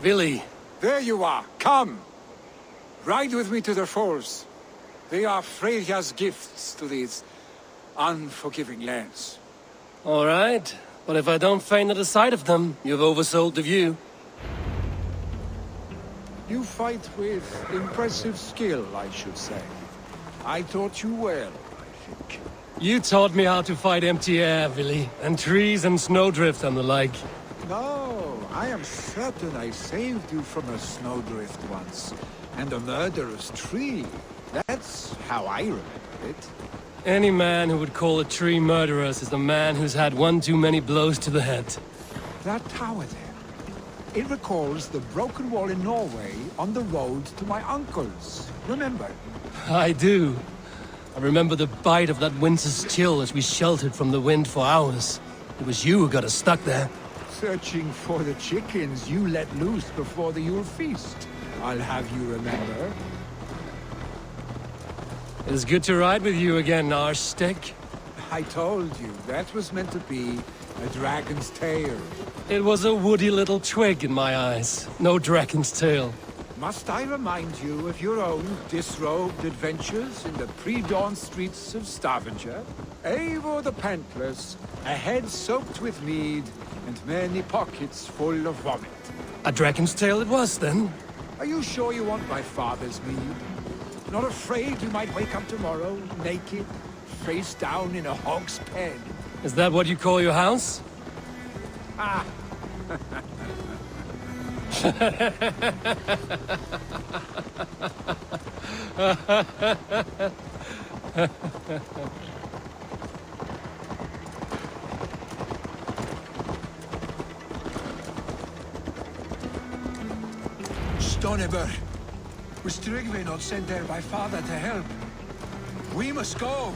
Billy. There you are. Come. Ride with me to the falls. They are Freya's gifts to these unforgiving lands. All right. But if I don't faint at the sight of them, you've oversold the view. You fight with impressive skill, I should say. I taught you well, I think. You taught me how to fight empty air, Billy. And trees and snowdrift and the like. No, I am certain I saved you from a snowdrift once. And a murderous tree. That's how I remember it. Any man who would call a tree murderous is a man who's had one too many blows to the head. That tower there. It recalls the broken wall in Norway on the road to my uncle's. Remember? I do. I remember the bite of that winter's chill as we sheltered from the wind for hours. It was you who got us stuck there. Searching for the chickens you let loose before the Yule feast. I'll have you remember. It's good to ride with you again, Arstick. I told you, that was meant to be a dragon's tail. It was a woody little twig in my eyes. No dragon's tail. Must I remind you of your own disrobed adventures in the pre-dawn streets of Stavanger? Eivor the Pantless, a head soaked with mead, and many pockets full of vomit. A dragon's tail it was, then? Are you sure you want my father's mead? Not afraid you might wake up tomorrow, naked, face down in a hog's pen? Is that what you call your house? Ah! Stoneber! Was Tryggve not sent there by father to help? We must go!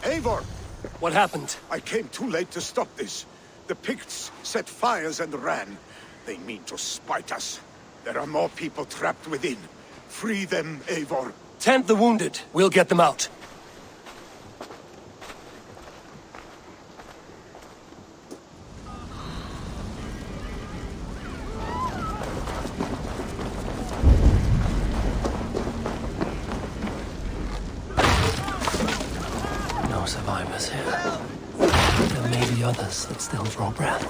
Eivor! What happened? I came too late to stop this. The Picts set fires and ran. They mean to spite us. There are more people trapped within. Free them, Eivor. Tend the wounded. We'll get them out. No survivors here. There may be others that still draw breath.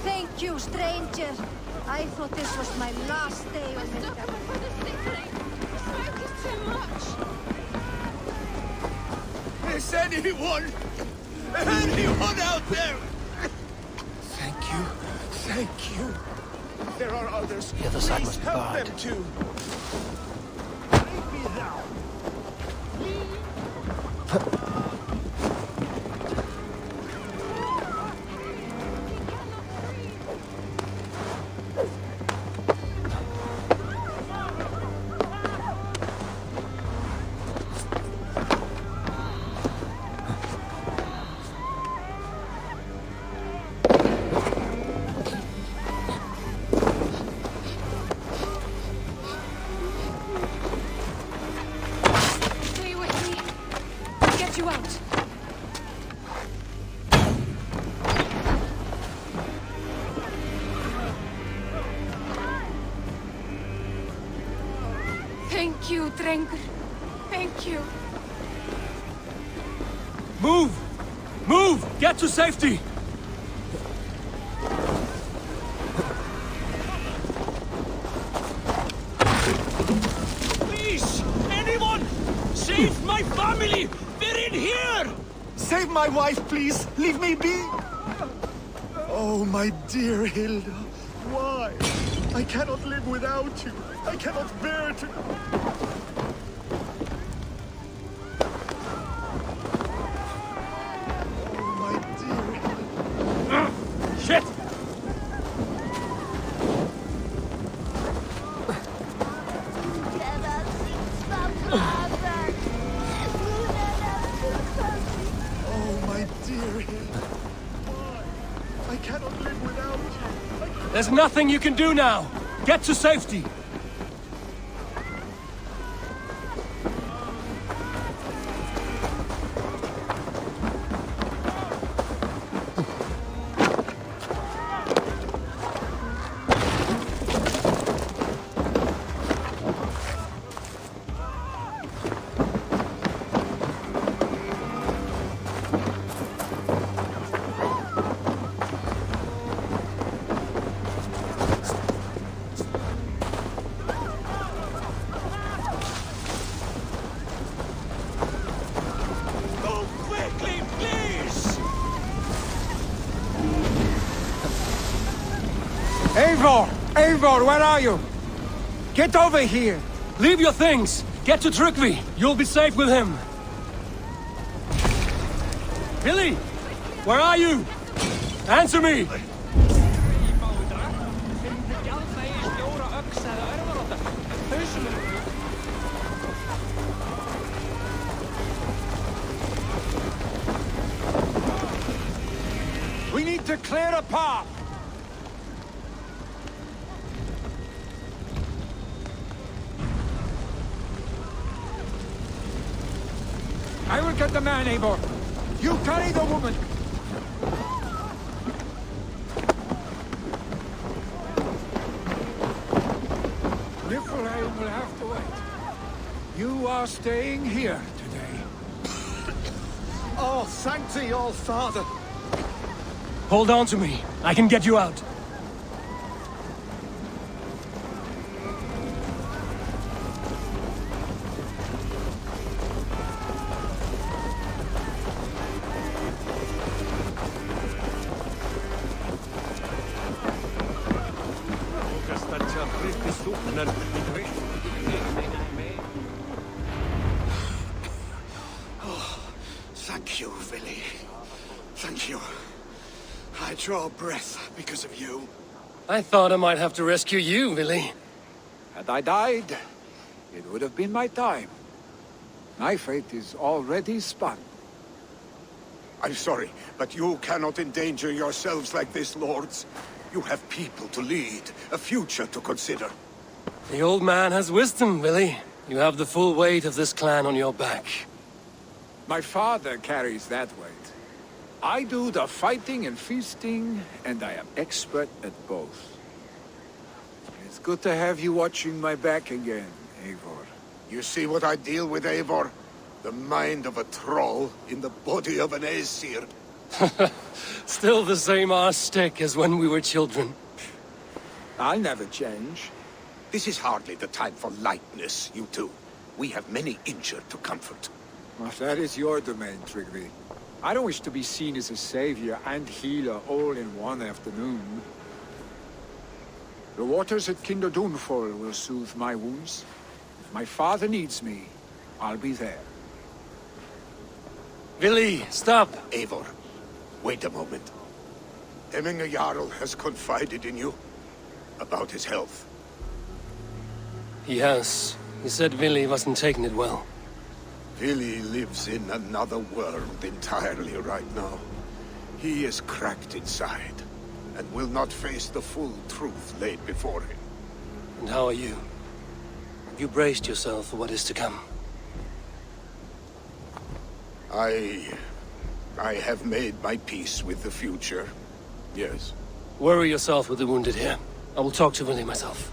Thank you, stranger. I thought this was my last day on this. Is anyone out there? Thank you. Thank you. There are others. The other side Please must be help barred. them too. Stay with me. I'll get you out. Thank you, Drengur. Thank you. Move! Move! Get to safety! Please! Anyone! Save my family! They're in here! Save my wife, please. Leave me be. Oh, my dear Hilda, why? I cannot live without you. I cannot bear to... Oh, my dear Hilda. Shit! Oh, my dear Hilda. Why? I cannot live without you. There's nothing you can do now! Get to safety! Go quickly, please! Eivor! Eivor, where are you? Get over here! Leave your things! Get to Tryggvi! You'll be safe with him! Billy! Where are you? Answer me! We need to clear a path! I will get the man, Eivor. You carry the woman. Niflheim will have to wait. You are staying here today. Oh, thank thee, all father. Hold on to me. I can get you out. Thank you, Billy. Thank you. I draw breath because of you. I thought I might have to rescue you, Billy. Had I died, it would have been my time. My fate is already spun. I'm sorry, but you cannot endanger yourselves like this, lords. You have people to lead, a future to consider. The old man has wisdom, Billy. You have the full weight of this clan on your back. My father carries that weight. I do the fighting and feasting, and I am expert at both. It's good to have you watching my back again, Eivor. You see what I deal with, Eivor? The mind of a troll in the body of an Aesir. Still the same arse stick as when we were children. I'll never change. This is hardly the time for lightness, you two. We have many injured to comfort. Well, that is your domain, Tryggvi. I don't wish to be seen as a savior and healer all in one afternoon. The waters at Kinderdunfol will soothe my wounds. If my father needs me, I'll be there. Billy, stop! Eivor, wait a moment. Hemminger Jarl has confided in you about his health. He has. He said Billy wasn't taking it well. Billy lives in another world entirely right now. He is cracked inside, and will not face the full truth laid before him. And how are you? Have you braced yourself for what is to come? I have made my peace with the future. Yes. Worry yourself with the wounded here. I will talk to Billy myself.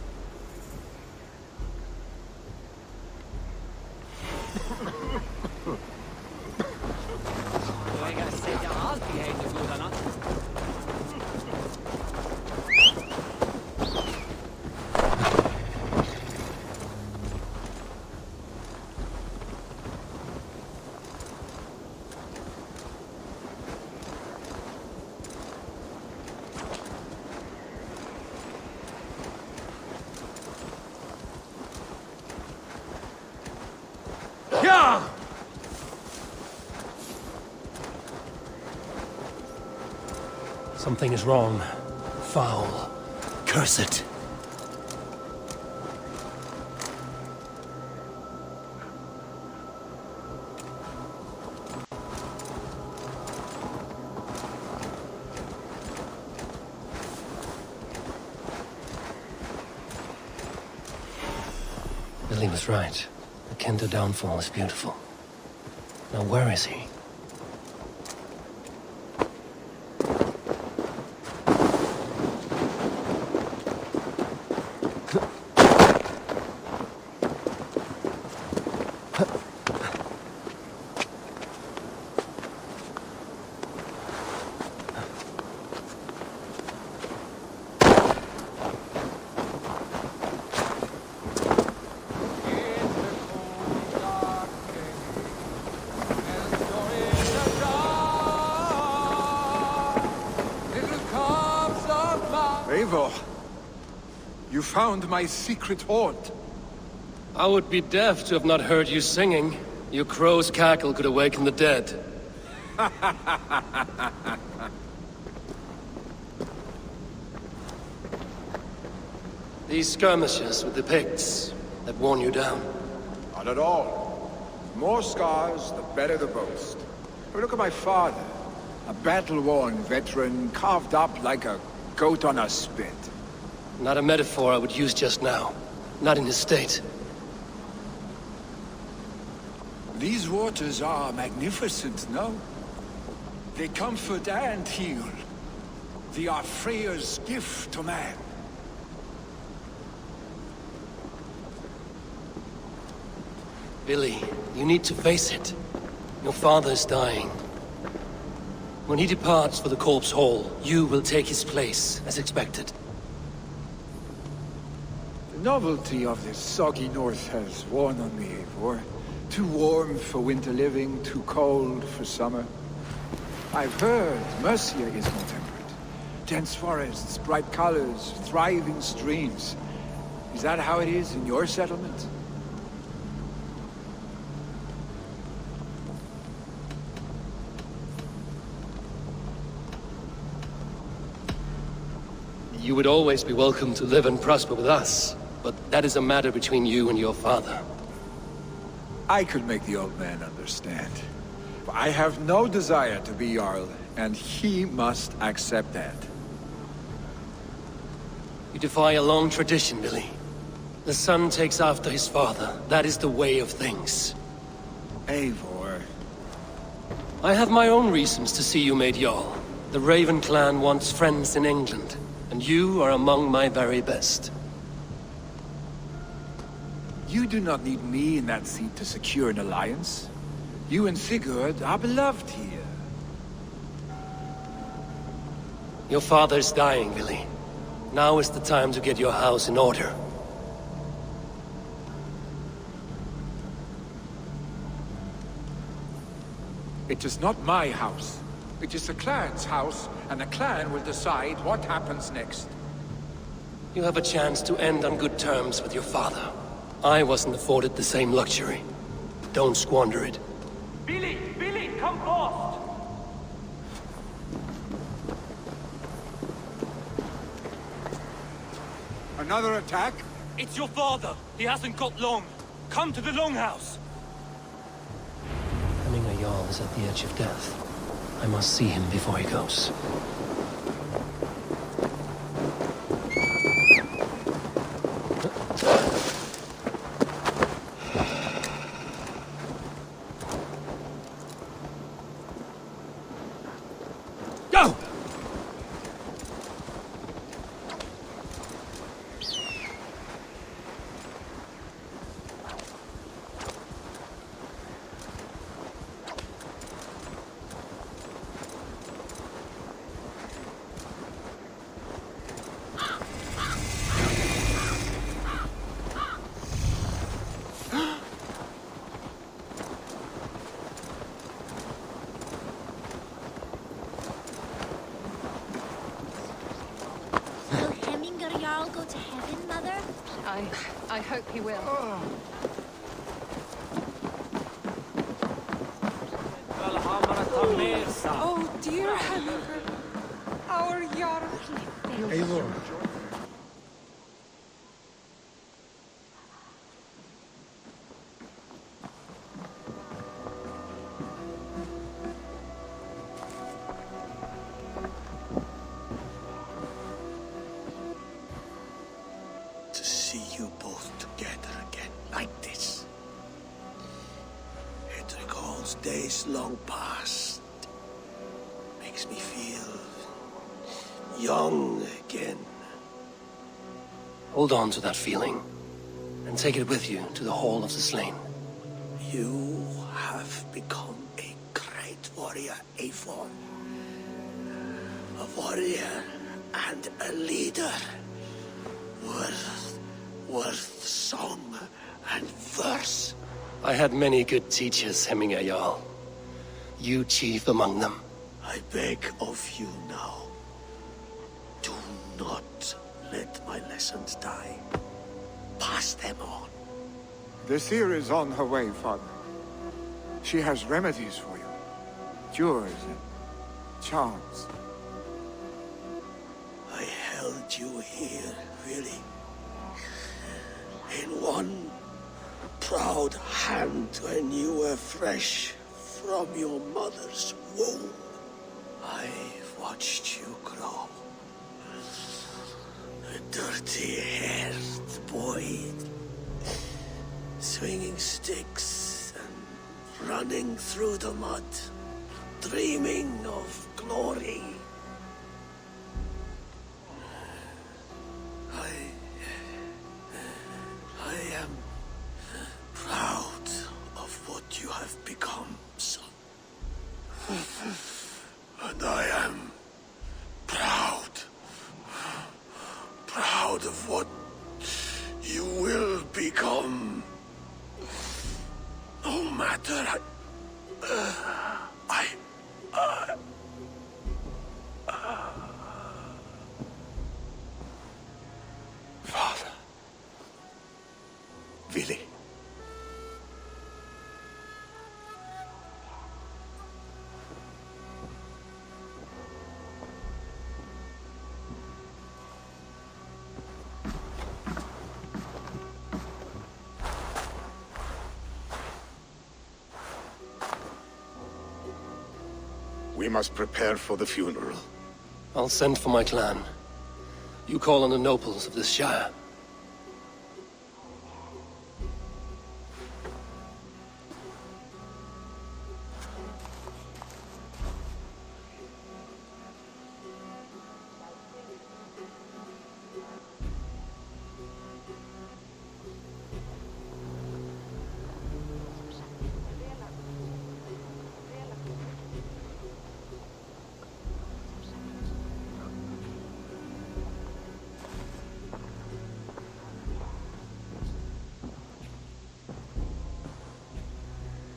Something is wrong. Foul. Curse it. Billy was right. The Kendo downfall is beautiful. Now where is he? Eivor, you found my secret haunt. I would be deaf to have not heard you singing. Your crow's cackle could awaken the dead. These skirmishes with the Picts that worn you down. Not at all. The more scars, the better the boast. But look at my father. A battle-worn veteran, carved up like a goat on a spit. Not a metaphor I would use just now. Not in his state. These waters are magnificent, no? They comfort and heal. They are Freya's gift to man. Billy, you need to face it. Your father's dying. When he departs for the Corpse Hall, you will take his place, as expected. The novelty of this soggy north has worn on me, Eivor. Too warm for winter living, too cold for summer. I've heard Mercia is more temperate. Dense forests, bright colors, thriving streams. Is that how it is in your settlement? You would always be welcome to live and prosper with us, but that is a matter between you and your father. I could make the old man understand. I have no desire to be Jarl, and he must accept that. You defy a long tradition, Billy. The son takes after his father. That is the way of things. Eivor. I have my own reasons to see you made Jarl. The Raven clan wants friends in England, and you are among my very best. You do not need me in that seat to secure an alliance. You and Sigurd are beloved here. Your father's dying, Billy. Now is the time to get your house in order. It is not my house. It is the clan's house, and the clan will decide what happens next. You have a chance to end on good terms with your father. I wasn't afforded the same luxury. Don't squander it. Billy! Billy, come fast! Another attack? It's your father! He hasn't got long! Come to the Longhouse! Becoming a Jarl is at the edge of death. I must see him before he goes. Go! Jarl go to heaven, Mother? I hope he will. Valhalla, Oh dear Henry, our Eivor. To see you both together again like this. It recalls days long past. Makes me feel young again. Hold on to that feeling, and take it with you to the Hall of the Slain. You have become a great warrior, Eivor. A warrior and a leader. Worth song and verse. I had many good teachers, Hemminger Jarl. You chief among them. I beg of you now. Do not let my lessons die. Pass them on. The seer is on her way, Father. She has remedies for you. Cures and charms. I held you here, really. In one proud hand when you were fresh from your mother's womb. I've watched you grow. A dirty-haired boy, swinging sticks and running through the mud, dreaming of glory. I am proud of what you have become, son. And I am proud of what you will become. No matter Father. Willy. We must prepare for the funeral. I'll send for my clan. You call on the nobles of this shire.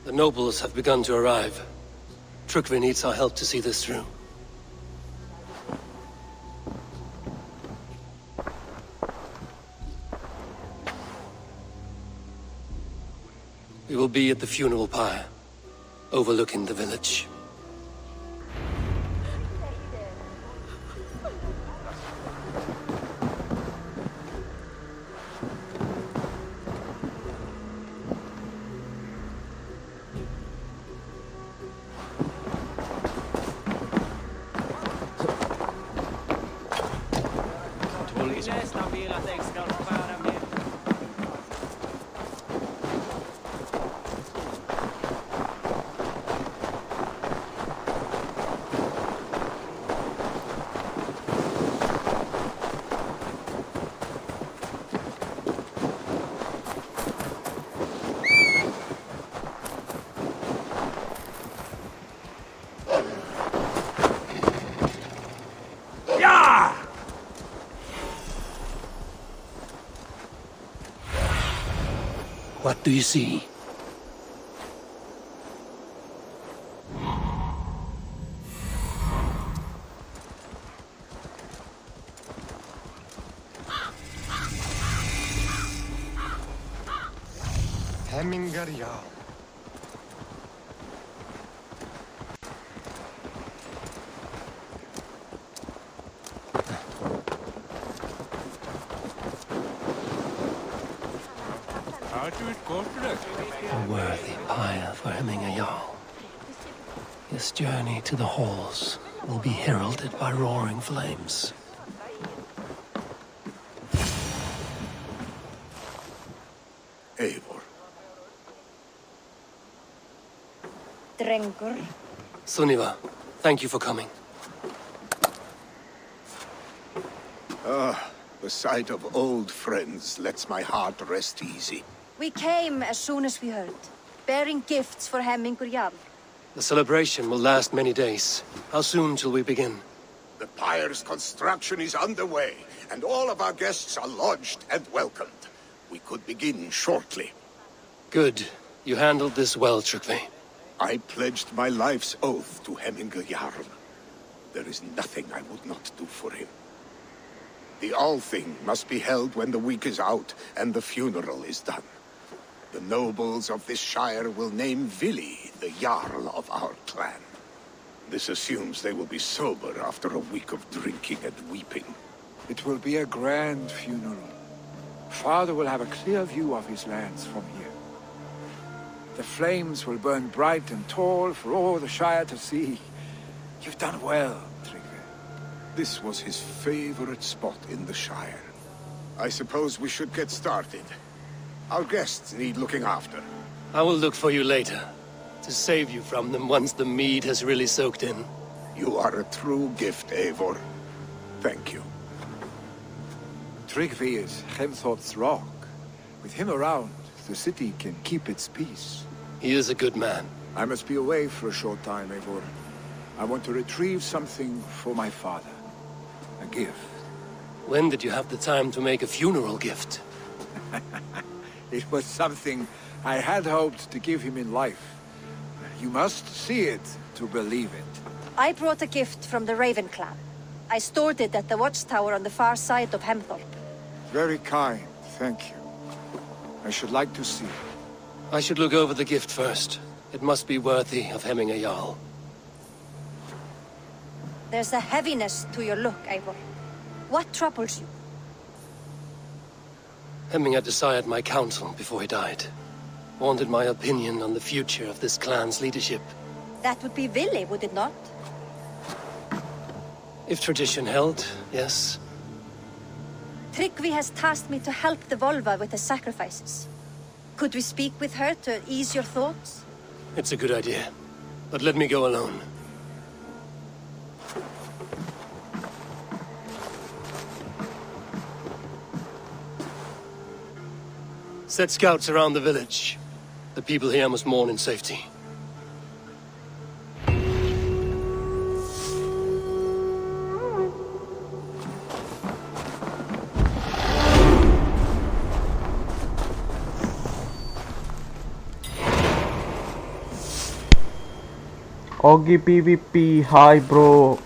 The nobles have begun to arrive. Trukvi needs our help to see this through. We will be at the funeral pyre, overlooking the village. What do you see? Hemminger Jarl. A worthy pyre for hemming a Jarl. His journey to the halls will be heralded by roaring flames. Eivor. Drengur. Sunniva, thank you for coming. The sight of old friends lets my heart rest easy. We came as soon as we heard, bearing gifts for Hemmingur Jarl. The celebration will last many days. How soon shall we begin? The pyre's construction is underway, and all of our guests are lodged and welcomed. We could begin shortly. Good. You handled this well, Tryggvi. I pledged my life's oath to Hemmingur Jarl. There is nothing I would not do for him. The Althing must be held when the week is out and the funeral is done. The nobles of this shire will name Vili the Jarl of our clan. This assumes they will be sober after a week of drinking and weeping. It will be a grand funeral. Father will have a clear view of his lands from here. The flames will burn bright and tall for all the Shire to see. You've done well, Tryggvi. This was his favorite spot in the Shire. I suppose we should get started. Our guests need looking after. I will look for you later, to save you from them once the mead has really soaked in. You are a true gift, Eivor. Thank you. Tryggvi is Hemthorp's rock. With him around, the city can keep its peace. He is a good man. I must be away for a short time, Eivor. I want to retrieve something for my father. A gift. When did you have the time to make a funeral gift? It was something I had hoped to give him in life. You must see it to believe it. I brought a gift from the Raven clan. I stored it at the watchtower on the far side of Hemthorp. Very kind, thank you. I should like to see it. I should look over the gift first. It must be worthy of hemming a Jarl. There's a heaviness to your look, Eivor. What troubles you? Hemming had desired my counsel before he died. Wanted my opinion on the future of this clan's leadership. That would be Vili, would it not? If tradition held, yes. Tryggvi has tasked me to help the Volva with the sacrifices. Could we speak with her to ease your thoughts? It's a good idea. But let me go alone. Set scouts around the village. The people here must mourn in safety. Oggy PvP, hi bro.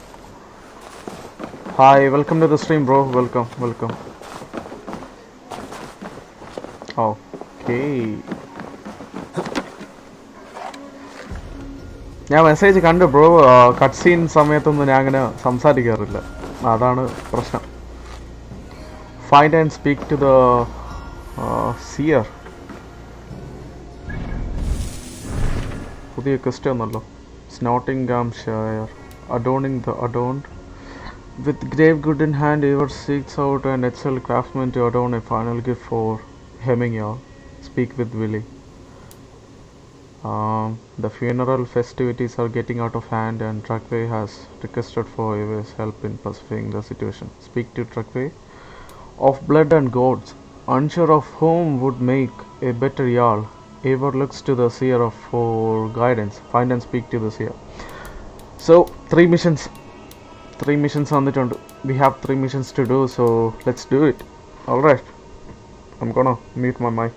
Hi, welcome to the stream bro, welcome. Okay. ഞാൻ message കണ്ടു bro. Cut scene സമയത്തൊന്നും ഞാൻ അങ്ങനെ സംസാരിക്കാറില്ല, അതാണ് പ്രശ്നം. Find and speak to the seer. പുതിയ question ഒന്നല്ലോ. Nottinghamshire, adorning the adorned. With grave good in hand, Eivor seeks out an excellent craftsman to adorn a final gift for Hemmingar. Speak with Willie. The funeral festivities are getting out of hand, and Tryggvi has requested for Eivor's help in pacifying the situation. Speak to Tryggvi. Of blood and gods, unsure of whom would make a better Jarl. Eivor looks to the seer for guidance. Find and speak to the seer. So 3 missions on the turn. We have 3 missions to do, so let's do it. Alright, I'm gonna mute my mic.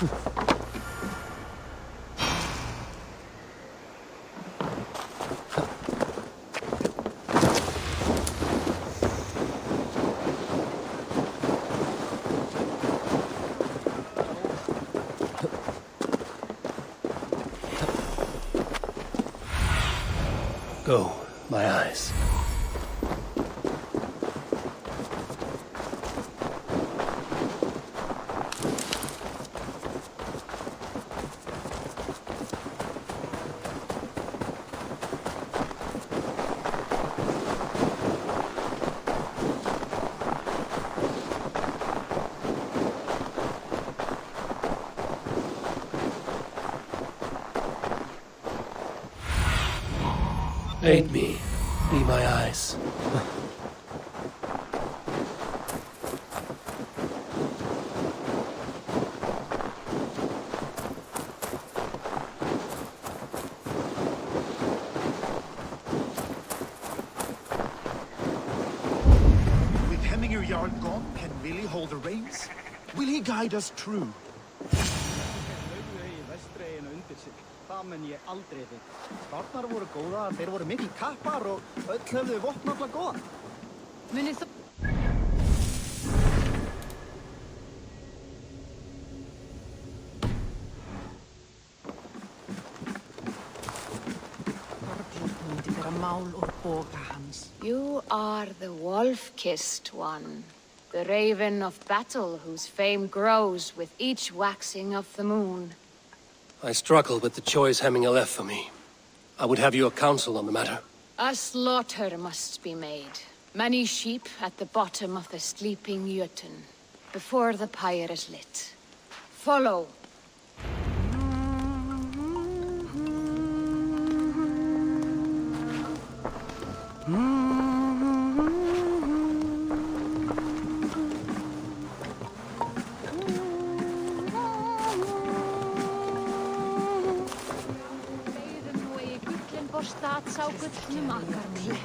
Go, my eyes. Aid me. Be my eyes. With Hemminger Jarl gone, can Willie hold the reins? Will he guide us true? Það mun ég aldrei þig. Þarnar voru góðar, þeir voru mikil kappar og öll höfðu vopn alla góða. Munið þú... You are the wolf-kissed one. The raven of battle whose fame grows with each waxing of the moon. I struggle with the choice Hemminger left for me. I would have your counsel on the matter. A slaughter must be made. Many sheep at the bottom of the sleeping Jötun, before the pyre is lit. Follow. Sá gullnum akkarni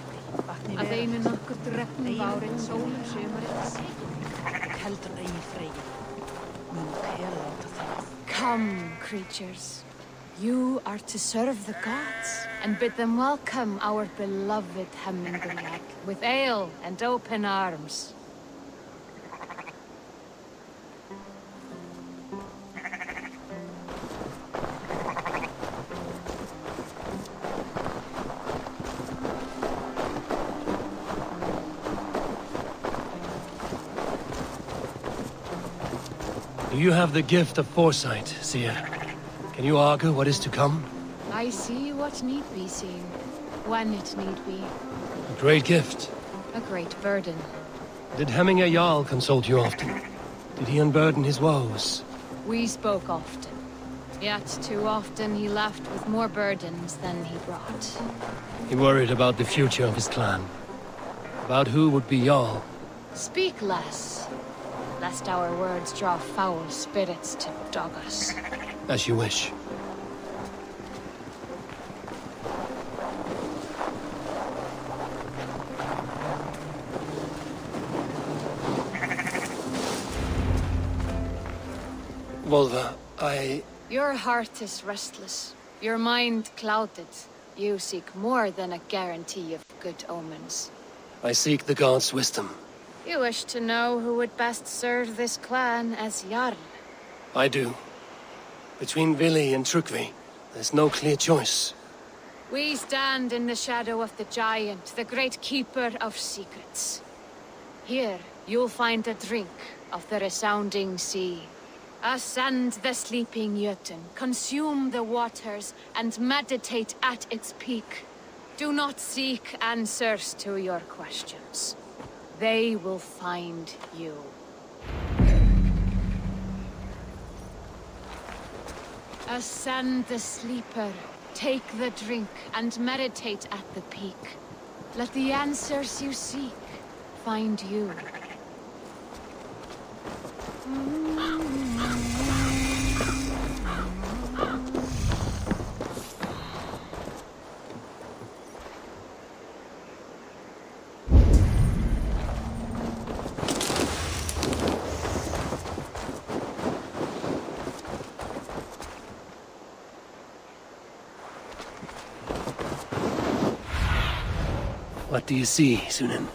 að einu nokkur drefnum árið sólum sumarins heldur en eigi freyja mun hver láta það. Come, creatures. You are to serve the gods and bid them welcome our beloved Hemminger with ale and open arms. You have the gift of foresight, Seer. Can you argue what is to come? I see what need be seen, when it need be. A great gift. A great burden. Did Hemminger Jarl consult you often? Did he unburden his woes? We spoke often. Yet too often he left with more burdens than he brought. He worried about the future of his clan. About who would be Jarl. Speak less, lest our words draw foul spirits to dog us. As you wish. Volva, Your heart is restless, your mind clouded. You seek more than a guarantee of good omens. I seek the gods' wisdom. You wish to know who would best serve this clan as Jarl. I do. Between Vili and Trukvi, there's no clear choice. We stand in the shadow of the giant, the great keeper of secrets. Here, you'll find a drink of the resounding sea. Ascend the sleeping Jötun, consume the waters, and meditate at its peak. Do not seek answers to your questions. They will find you. Ascend the sleeper, take the drink, and meditate at the peak. Let the answers you seek find you. What do you see, Sunan?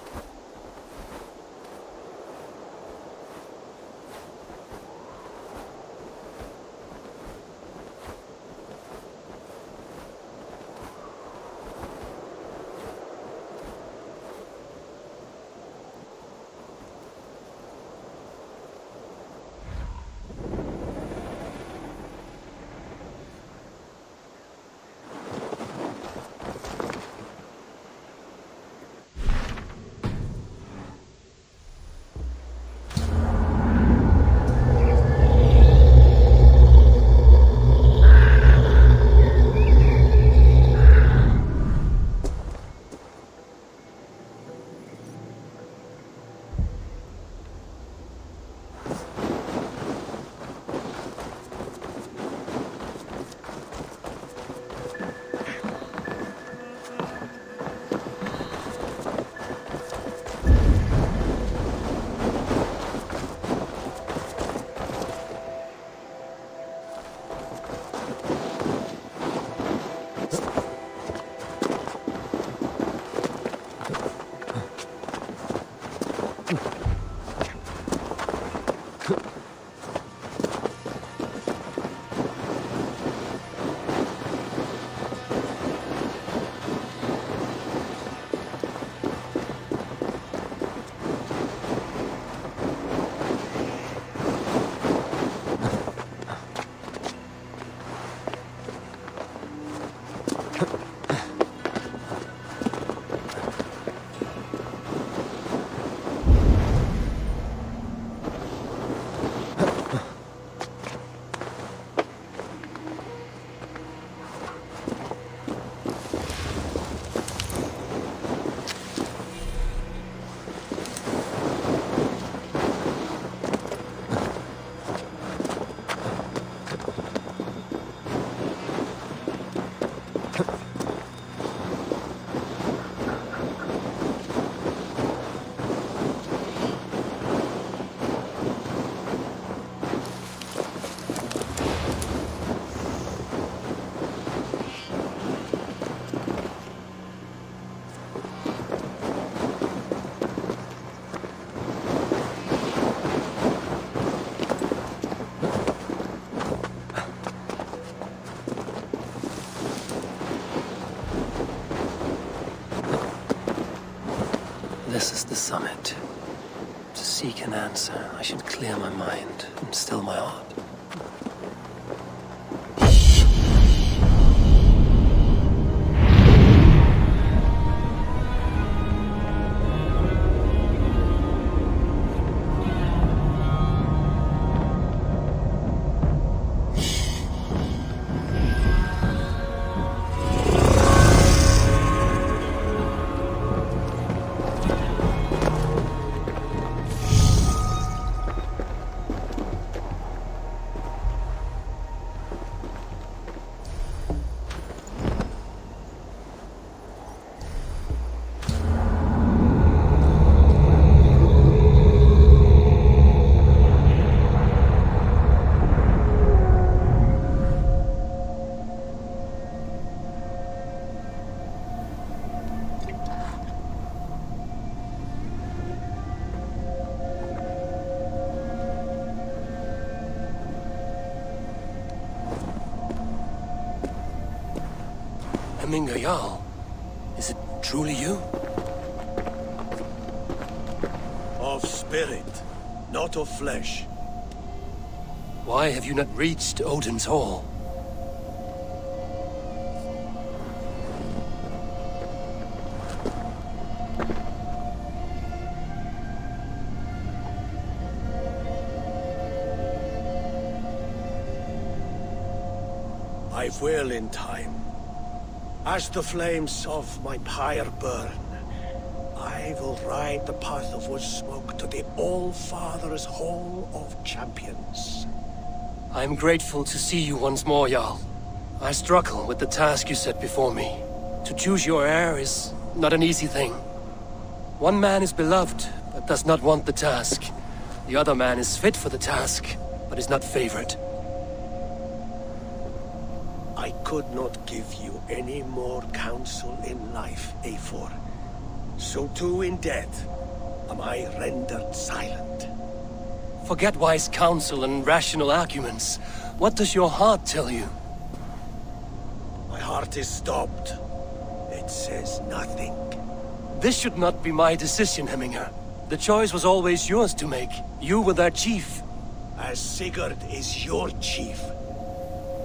This is the summit. To seek an answer, I should clear my mind and still my heart. Jarl, is it truly you? Of spirit, not of flesh. Why have you not reached Odin's Hall? I will in time. As the flames of my pyre burn, I will ride the path of wood smoke to the All-Father's Hall of Champions. I am grateful to see you once more, Jarl. I struggle with the task you set before me. To choose your heir is not an easy thing. One man is beloved, but does not want the task. The other man is fit for the task, but is not favored. I could not give you any more counsel in life, Eivor. so too in death am I rendered silent. Forget wise counsel and rational arguments. What does your heart tell you? My heart is stopped. It says nothing. This should not be my decision, Hemminger. The choice was always yours to make. You were their chief. As Sigurd is your chief.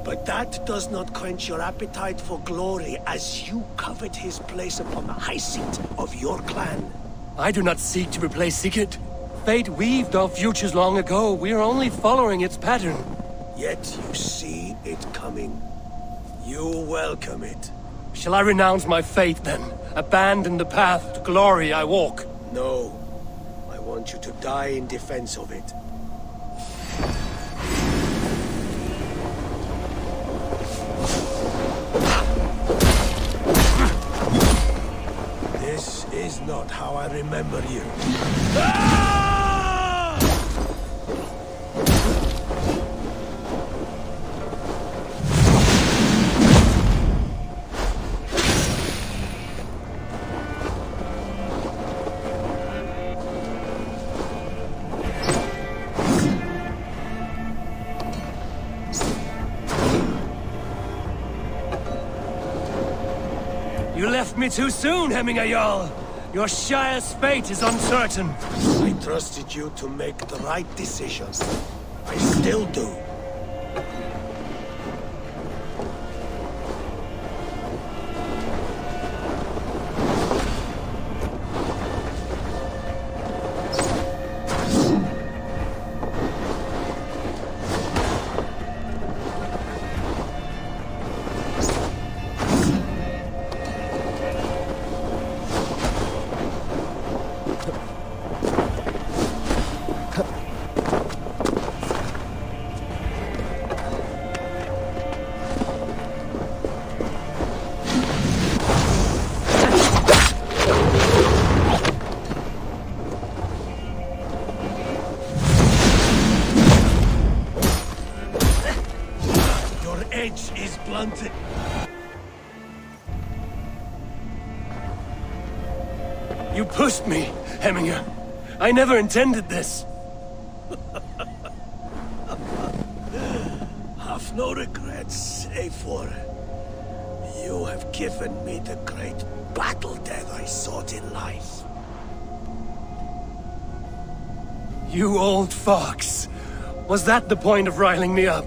But that does not quench your appetite for glory as you covet his place upon the high seat of your clan. I do not seek to replace Sigurd. Fate weaved our futures long ago. We are only following its pattern. Yet you see it coming. You welcome it. Shall I renounce my faith then? Abandon the path to glory I walk? No. I want you to die in defense of it. This is not how I remember you. You left me too soon, Hemminger Jarl. Your Shire's fate is uncertain. I trusted you to make the right decisions. I still do. Edge is blunted. You pushed me, Hemminger. I never intended this. Have no regrets, save for you have given me the great battle death I sought in life. You old fox. Was that the point of riling me up?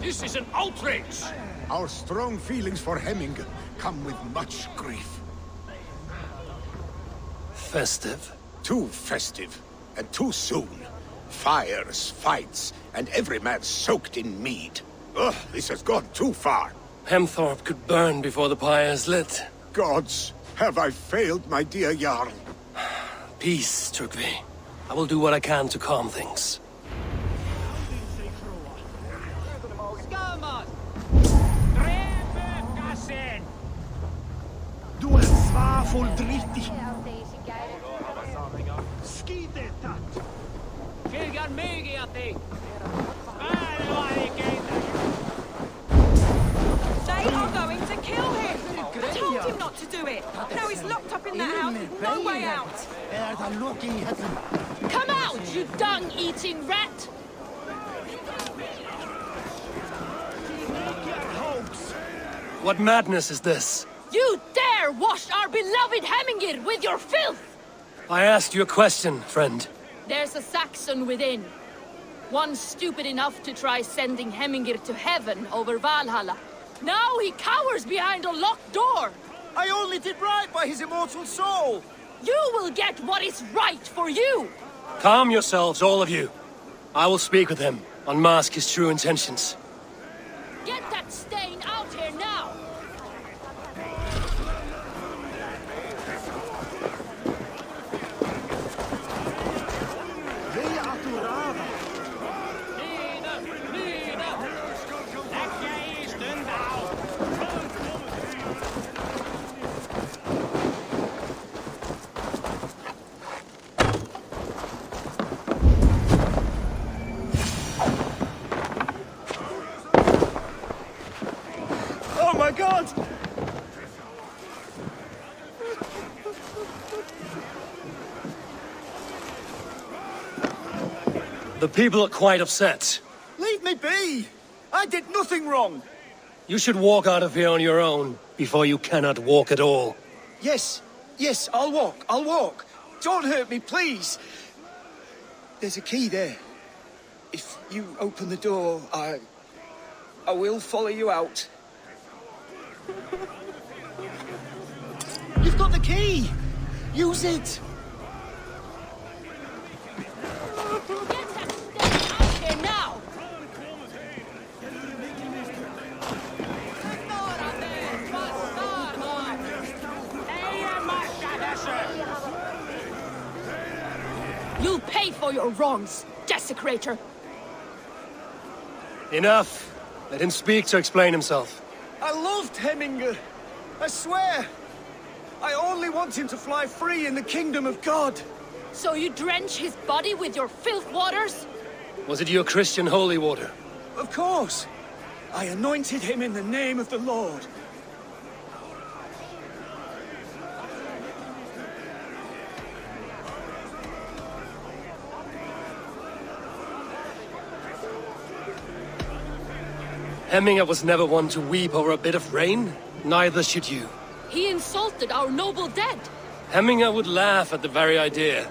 This is an outrage! Our strong feelings for Hemming come with much grief. Festive. Too festive, and too soon. Fires, fights, and every man soaked in mead. Ugh, this has gone too far. Hemthorpe could burn before the pyre is lit. Gods, have I failed my dear Jarl? Peace, Tryggvi. I will do what I can to calm things. Du er svafel drittig. Skide tatt. Kilgan mygi at thee! They are going to kill him! I told him not to do it! Now he's locked up in that house with no way out! Það loki í hellum. Come out, you dung-eating rat! What madness is this? You dare wash our beloved Hemmingir with your filth! I asked you a question, friend. There's a Saxon within. One stupid enough to try sending Hemmingir to heaven over Valhalla. Now he cowers behind a locked door! I only did right by his immortal soul! You will get what is right for you! Calm yourselves, all of you. I will speak with him, unmask his true intentions. Get that stain out here now! Oh my god! The people are quite upset. Leave me be! I did nothing wrong! You should walk out of here on your own, before you cannot walk at all. Yes, yes, I'll walk. Don't hurt me, please! There's a key there. If you open the door, I will follow you out. You've got the key! Use it! Get that stain out here now! You'll pay for your wrongs, desecrator! Enough! Let him speak to explain himself. I loved Hemminger. I swear. I only want him to fly free in the kingdom of God. So you drench his body with your filth waters? Was it your Christian holy water? Of course. I anointed him in the name of the Lord. Hemminger was never one to weep over a bit of rain. Neither should you. He insulted our noble dead. Hemminger would laugh at the very idea.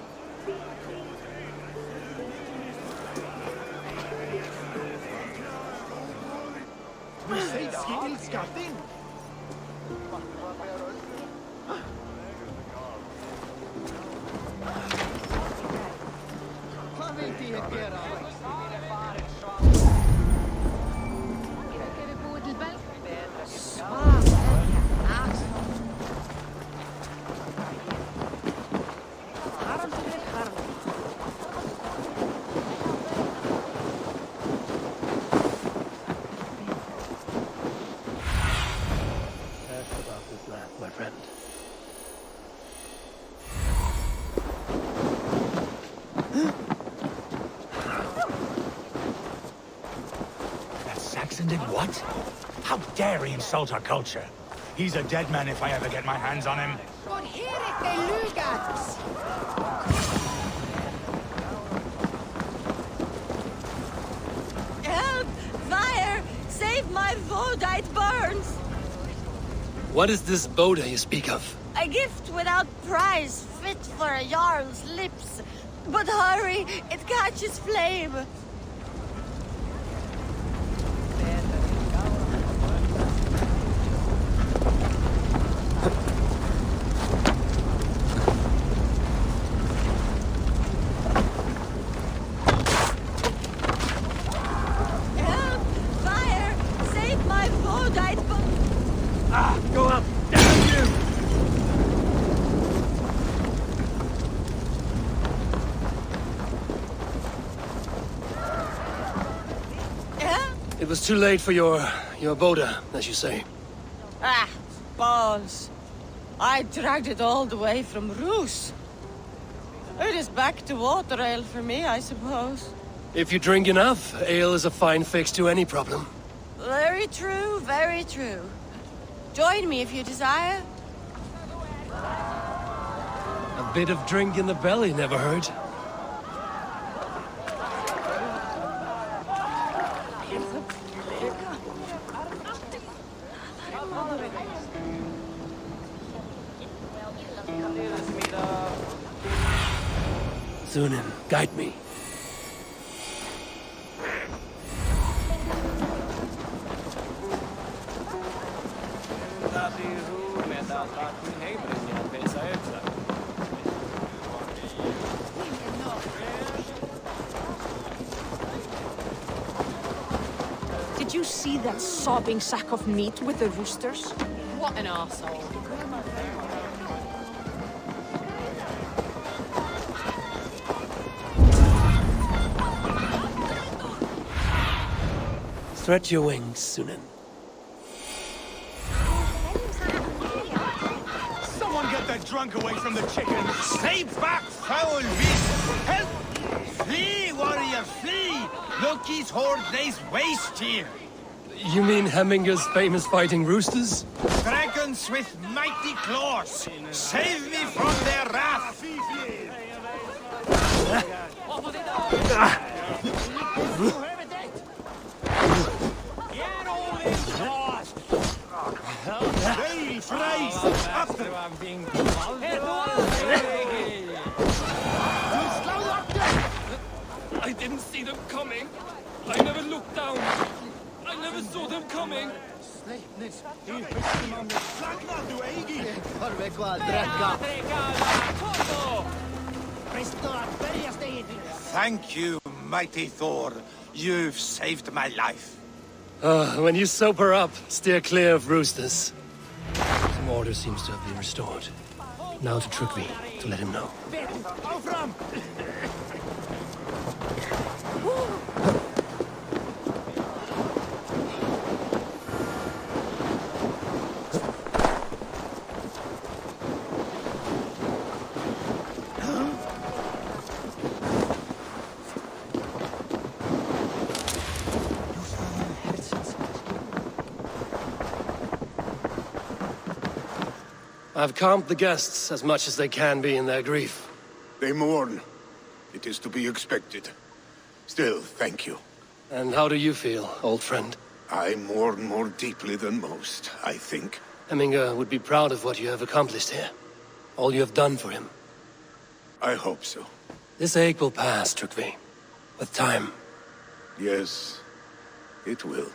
Hvað vildi ég gera? Careful about this land, my friend. That Saxon did what? How dare he insult our culture? He's a dead man if I ever get my hands on him. Help! Fire! Save my Vodite burns! What is this Boda you speak of? A gift without price, fit for a Jarl's lips. But hurry, it catches flame. It was too late for your boda, as you say. Ah, balls. I dragged it all the way from Roos. It is back to water ale for me, I suppose. If you drink enough, ale is a fine fix to any problem. Very true, very true. Join me if you desire. A bit of drink in the belly never hurt. Sunan, guide me. Did you see that sobbing sack of meat with the roosters? What an arsehole. Stretch your wings, Sunan. Someone get that drunk away from the chickens! Stay back, foul beast! Help! Flee, warrior, flee! Loki's horde lays waste here! You mean Hemminger's famous fighting roosters? Dragons with mighty claws! Save me from their wrath! They fries after I didn't see them coming. I never looked down. I never saw them coming. Thank you, mighty Thor. You've saved my life. When you sober up, steer clear of roosters. Some order seems to have been restored. Now to Trygve, to let him know. I've calmed the guests as much as they can be in their grief. They mourn. It is to be expected. Still, thank you. And how do you feel, old friend? I mourn more deeply than most, I think. Hemminger would be proud of what you have accomplished here. All you have done for him. I hope so. This ache will pass, Trygve. With time. Yes, it will.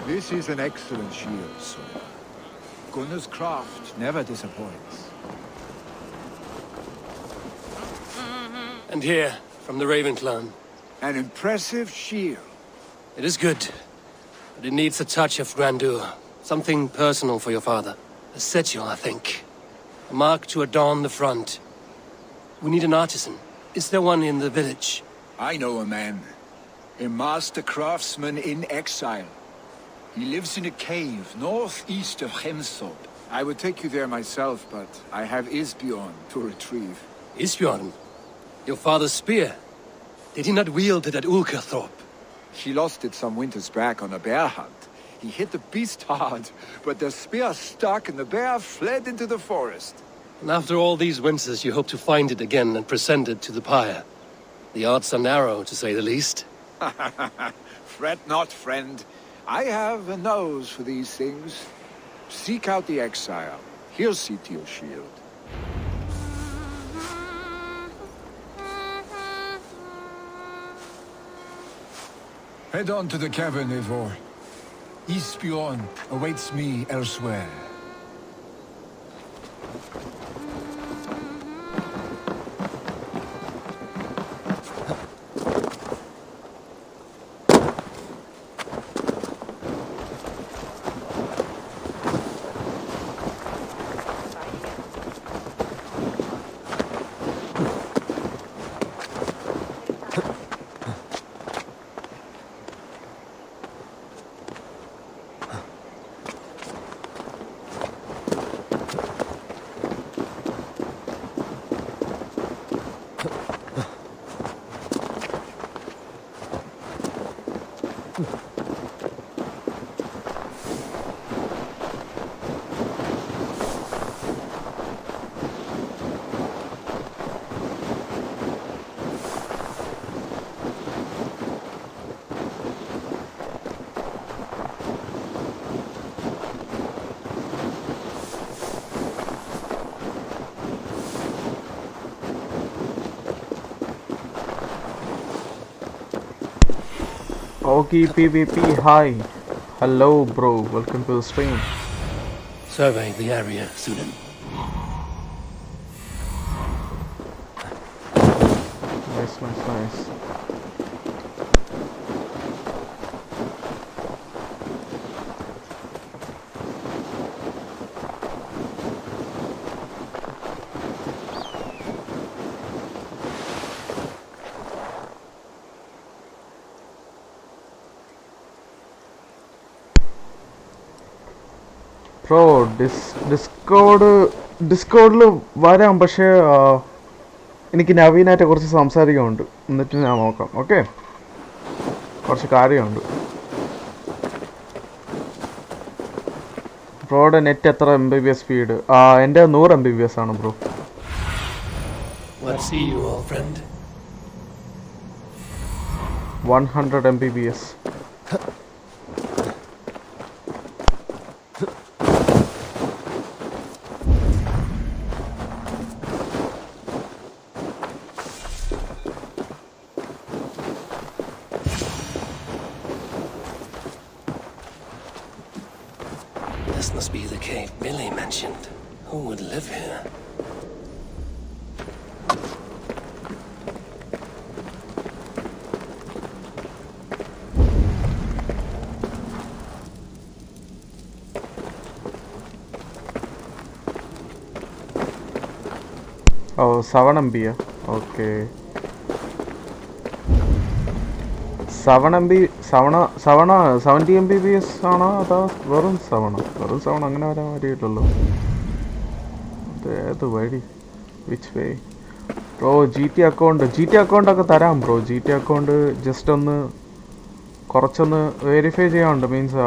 This is an excellent shield, sir. Gunnar's craft never disappoints. And here, from the Raven clan. An impressive shield. It is good, but it needs a touch of grandeur. Something personal for your father. A setule, I think. A mark to adorn the front. We need an artisan. Is there one in the village? I know a man. A master craftsman in exile. He lives in a cave northeast of Hemsod. I would take you there myself, but I have Isbjorn to retrieve. Isbjorn? Your father's spear? Did he not wield it at Ulkerthorpe? She lost it some winters back on a bear hunt. He hit the beast hard, but the spear stuck and the bear fled into the forest. And after all these winters, you hope to find it again and present it to the pyre. The odds are narrow, to say the least. Fret not, friend. I have a nose for these things. Seek out the exile. He'll see to your shield. Head on to the cavern, Eivor. Isbjorn awaits me elsewhere. Okay, PvP, hi. Hello, bro. Welcome to the stream. Survey the area, Sunan. Nice. Bro ഡിസ്കോഡിൽ വരാം, പക്ഷേ എനിക്ക് നവീനായിട്ട് കുറച്ച് സംസാരിക്കാനുണ്ട്. എന്നിട്ട് ഞാൻ നോക്കാം. Okay, കുറച്ച് കാര്യമുണ്ട്. ബ്രോയുടെ നെറ്റ് എത്ര MBPS സ്പീഡ്? എൻ്റെ 100 MBPS ആണ് bro. 100 MBPS. This must be the cave Billy mentioned. Who would live here? Oh, 7 MB. Okay. 70 MBPS ആണോ അതോ വെറും 7 അങ്ങനെ വരാൻ വരില്ലല്ലോ. ഏത് വഴി, വിച്ച് വേ ബ്രോ? GT അക്കൗണ്ടൊക്കെ തരാം ബ്രോ. GT അക്കൗണ്ട് ജസ്റ്റ് ഒന്ന് കുറച്ചൊന്ന് വെരിഫൈ ചെയ്യാനുണ്ട്. മീൻസ്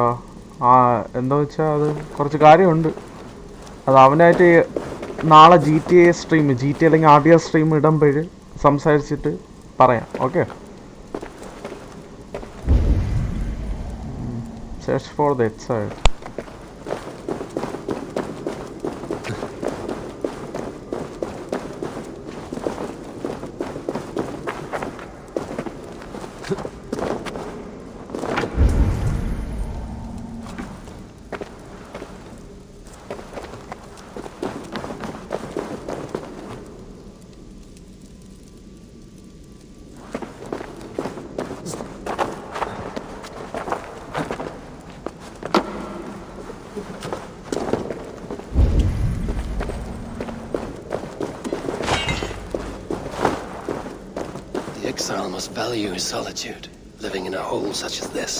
എന്താ വെച്ചാൽ അത് കുറച്ച് കാര്യമുണ്ട്. അത് അവനായിട്ട് നാളെ GTA സ്ട്രീം, GTA അല്ലെങ്കിൽ RDR സ്ട്രീം ഇടുമ്പോൾ സംസാരിച്ചിട്ട് പറയാം. Okay, search for that side. Exile must value his solitude, living in a hole such as this.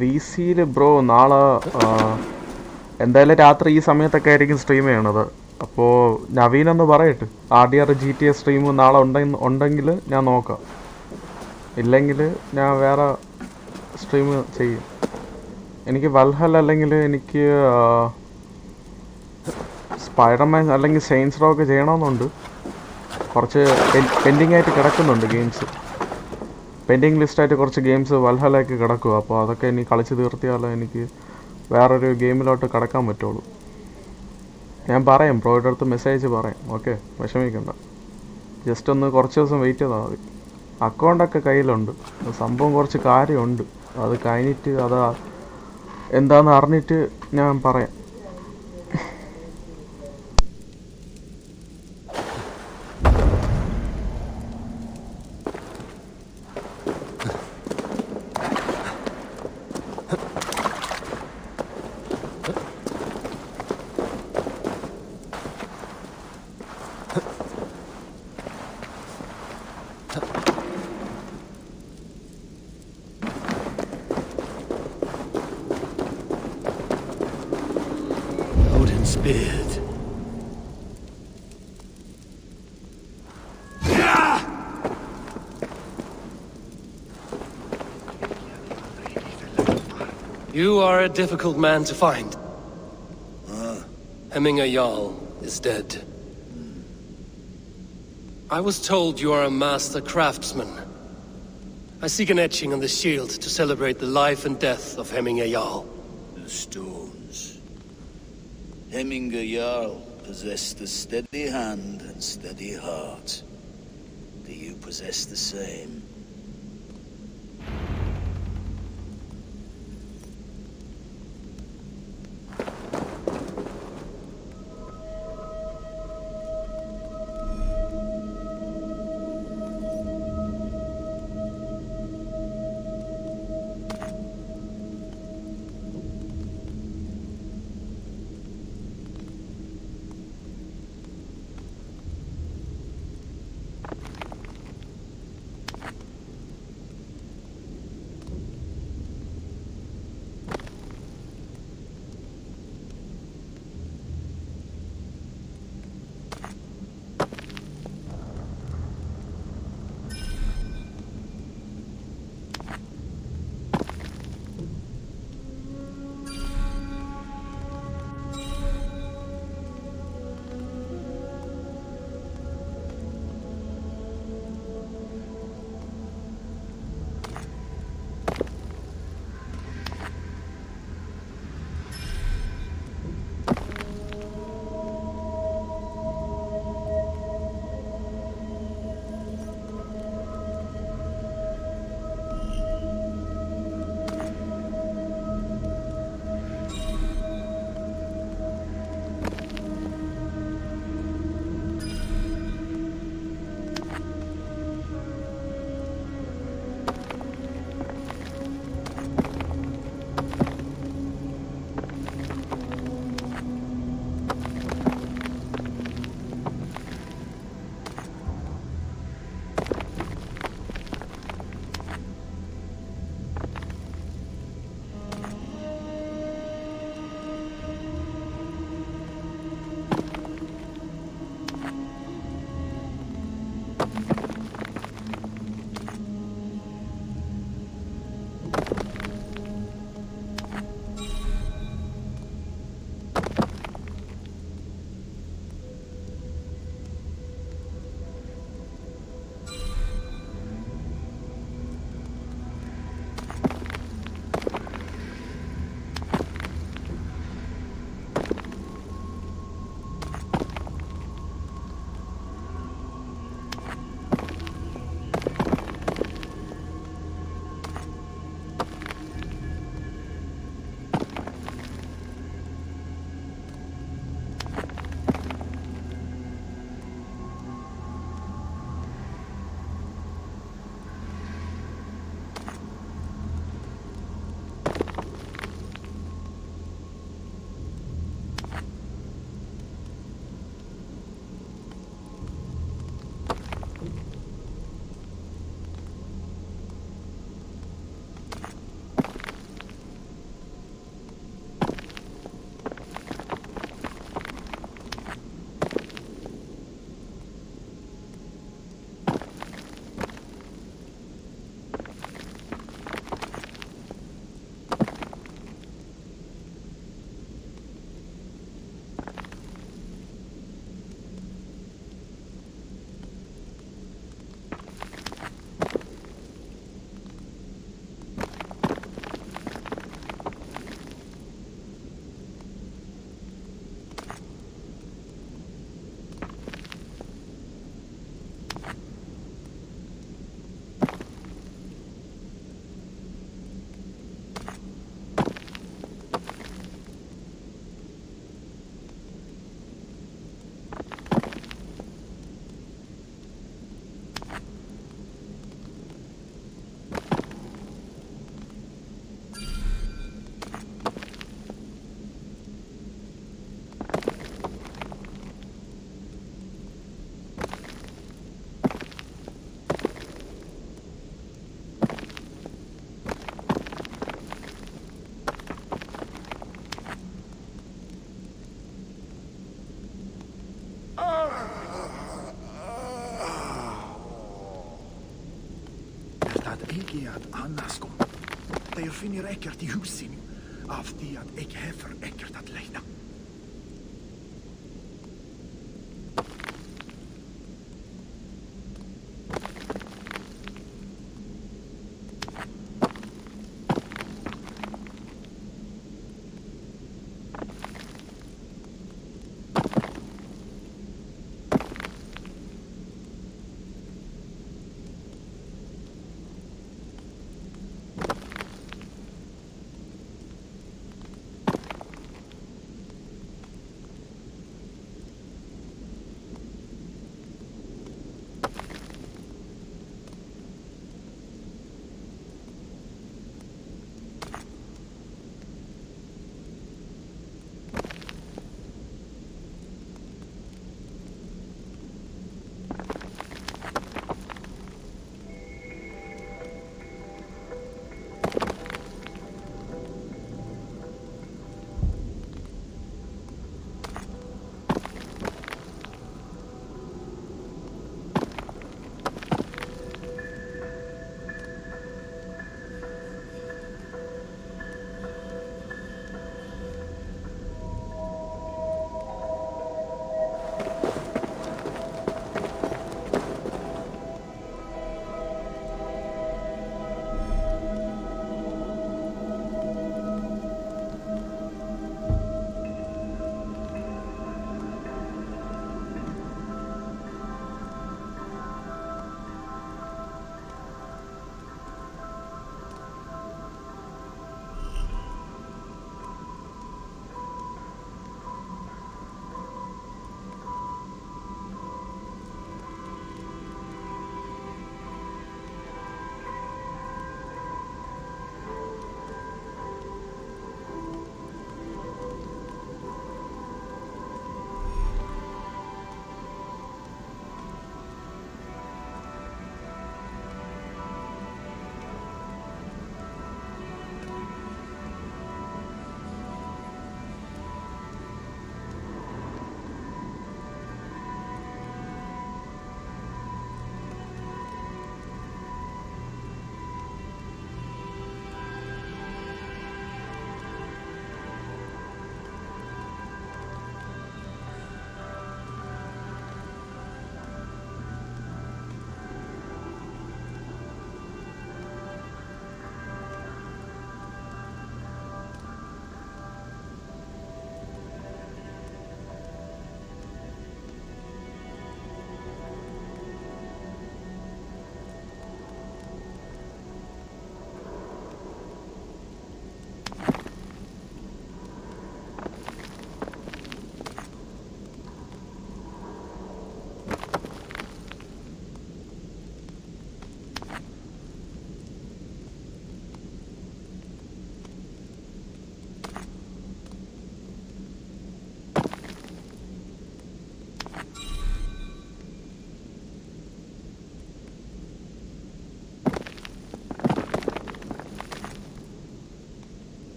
വി സിയിൽ ബ്രോ നാളെ എന്തായാലും രാത്രി ഈ സമയത്തൊക്കെ ആയിരിക്കും സ്ട്രീം ചെയ്യണത്. അപ്പോൾ നവീനൊന്ന് പറയട്ടെ, RDR GTA സ്ട്രീം നാളെ ഉണ്ടെങ്കിൽ ഞാൻ നോക്കാം, ഇല്ലെങ്കിൽ ഞാൻ വേറെ സ്ട്രീം ചെയ്യും. എനിക്ക് വൽഹല്ല അല്ലെങ്കിൽ എനിക്ക് സ്പൈഡർമാൻ അല്ലെങ്കിൽ സെയിൻസ് റോ ഒക്കെ ചെയ്യണമെന്നുണ്ട്. കുറച്ച് പെൻഡിങ് ആയിട്ട് കിടക്കുന്നുണ്ട് ഗെയിംസ്, പെൻഡിങ് ലിസ്റ്റായിട്ട് കുറച്ച് ഗെയിംസ് വൽഹലയൊക്കെ കിടക്കുക. അപ്പോൾ അതൊക്കെ ഇനി കളിച്ച് തീർത്തിയാലേ എനിക്ക് വേറൊരു ഗെയിമിലോട്ട് കടക്കാൻ പറ്റുള്ളൂ. ഞാൻ പറയാം, ബ്രോയുടെ അടുത്ത് മെസ്സേജ് പറയാം. ഓക്കെ, വിഷമിക്കണ്ട, ജസ്റ്റ് ഒന്ന് കുറച്ച് ദിവസം വെയിറ്റ് ചെയ്താൽ മതി. അക്കൗണ്ടൊക്കെ കയ്യിലുണ്ട്, സംഭവം കുറച്ച് കാര്യമുണ്ട്, അത് കഴിഞ്ഞിട്ട് അത് എന്താണെന്ന് അറിഞ്ഞിട്ട് ഞാൻ പറയാം. Beard. You are a difficult man to find. Hemminger Jarl is dead. I was told you are a master craftsman. I seek an etching on the shield to celebrate the life and death of Hemminger Jarl. The stones. Hemminger Jarl possessed a steady hand and steady heart. Do you possess the same? ikke at annars kom. Þeir finnir ekkert í húsinu af því að ég hefur ekkert að leita.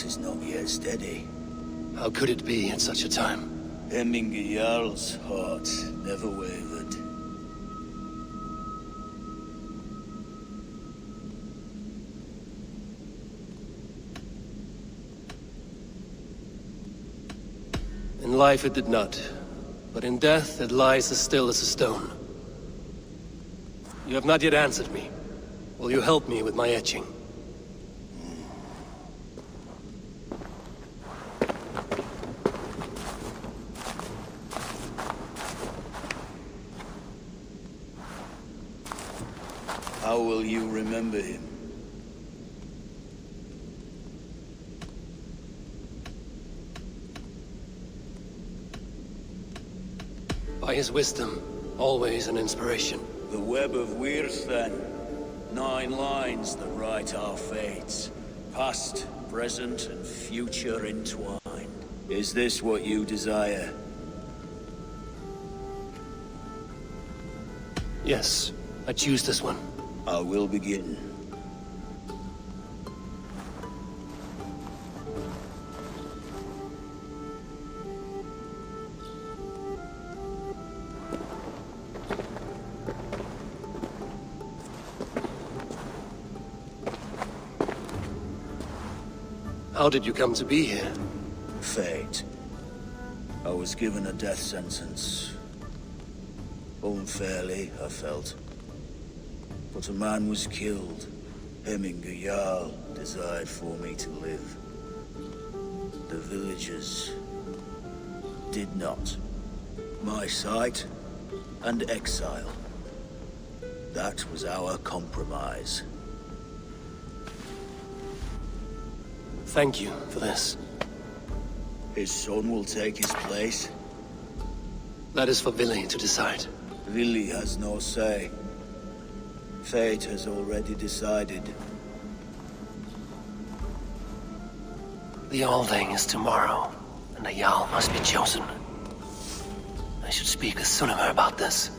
Is not yet steady. How could it be at such a time? Hemminger Jarl's heart never wavered. In life it did not, but in death it lies as still as a stone. You have not yet answered me. Will you help me with my etching? How will you remember him? By his wisdom, always an inspiration. The web of weirs, then. 9 lines that write our fates. Past, present, and future entwined. Is this what you desire? Yes, I choose this one. I will begin. How did you come to be here? Fate. I was given a death sentence. Unfairly, I felt. But a man was killed. Hemminger Jarl desired for me to live. The villagers did not. My sight and exile. That was our compromise. Thank you for this. His son will take his place. That is for Vili to decide. Vili has no say. Fate has already decided. The Alding is tomorrow, and a Jarl must be chosen. I should speak with Sunnema about this.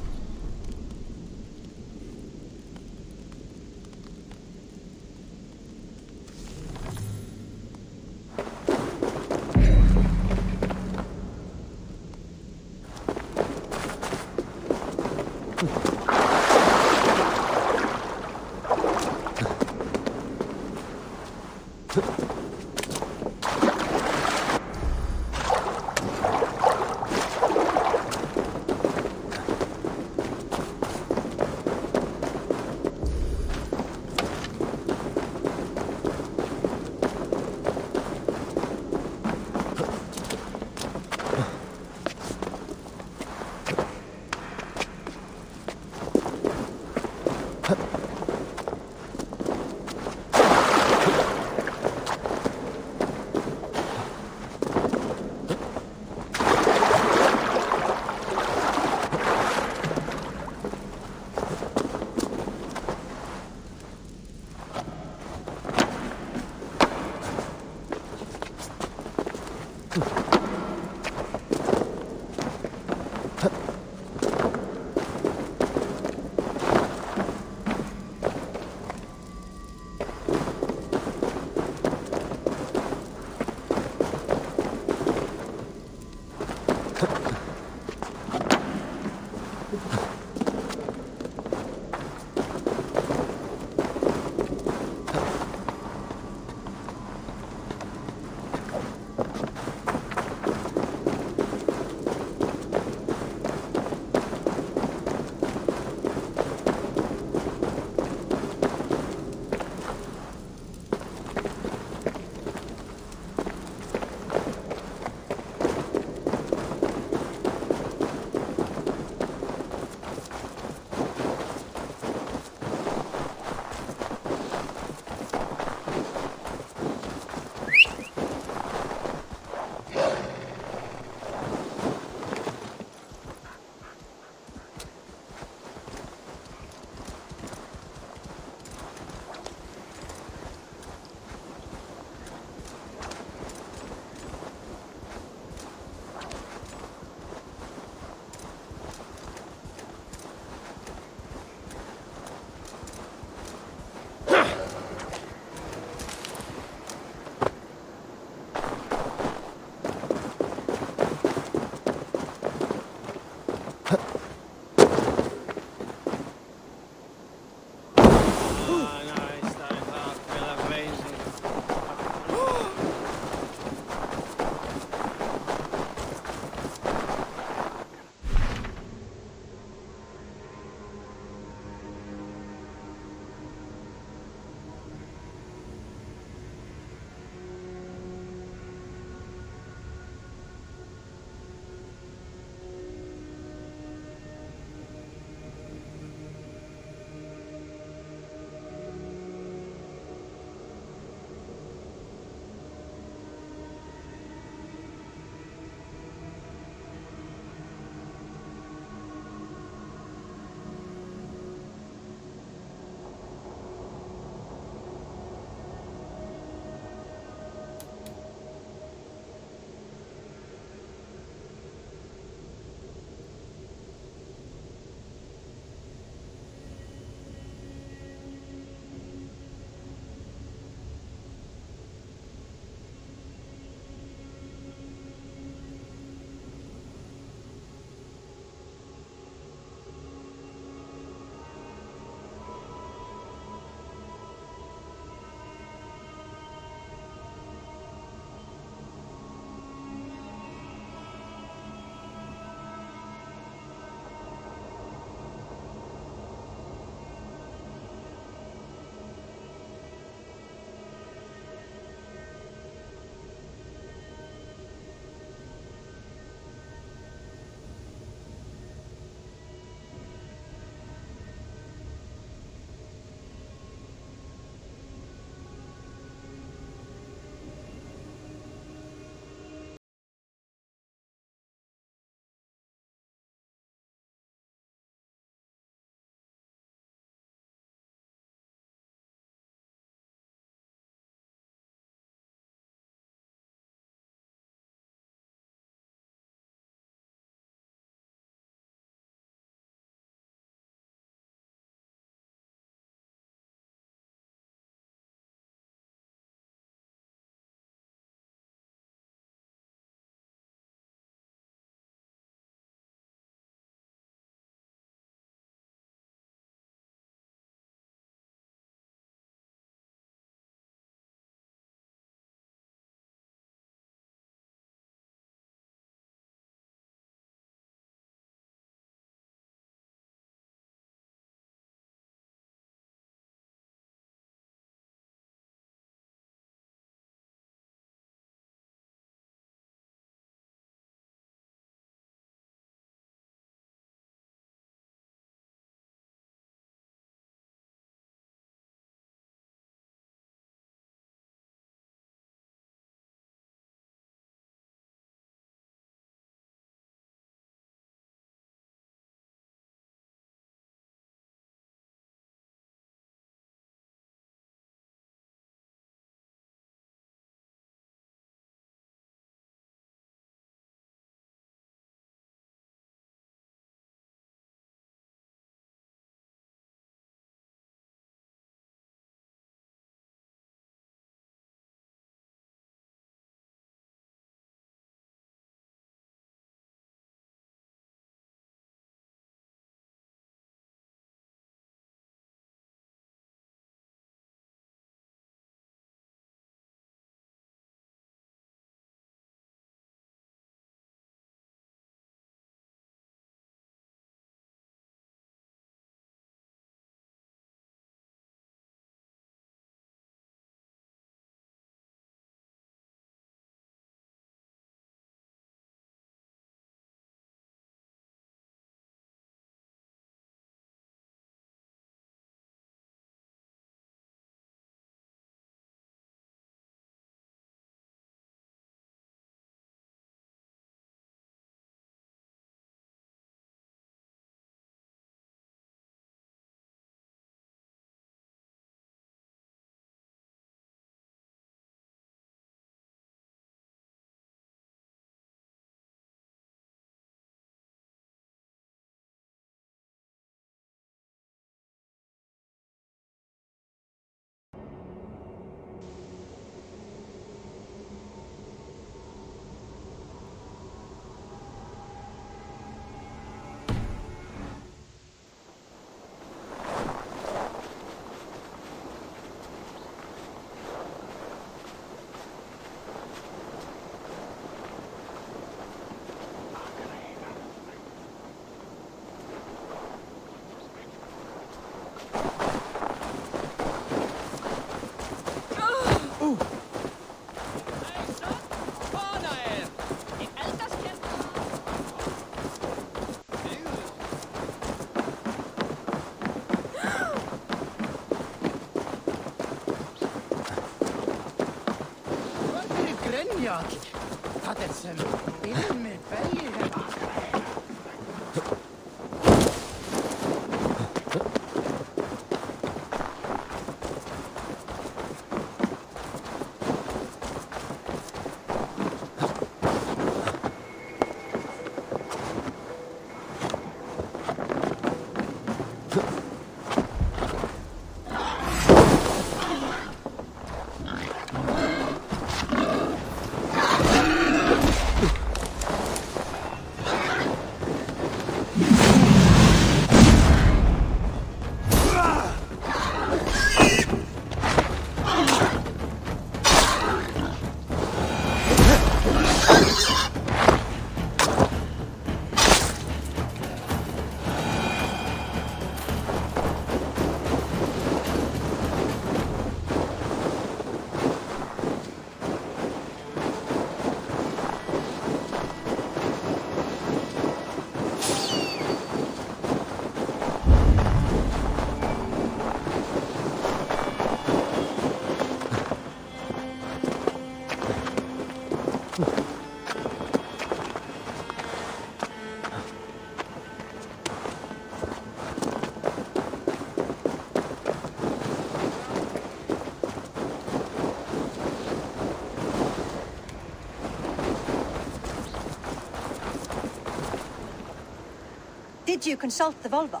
Did you consult the Volva?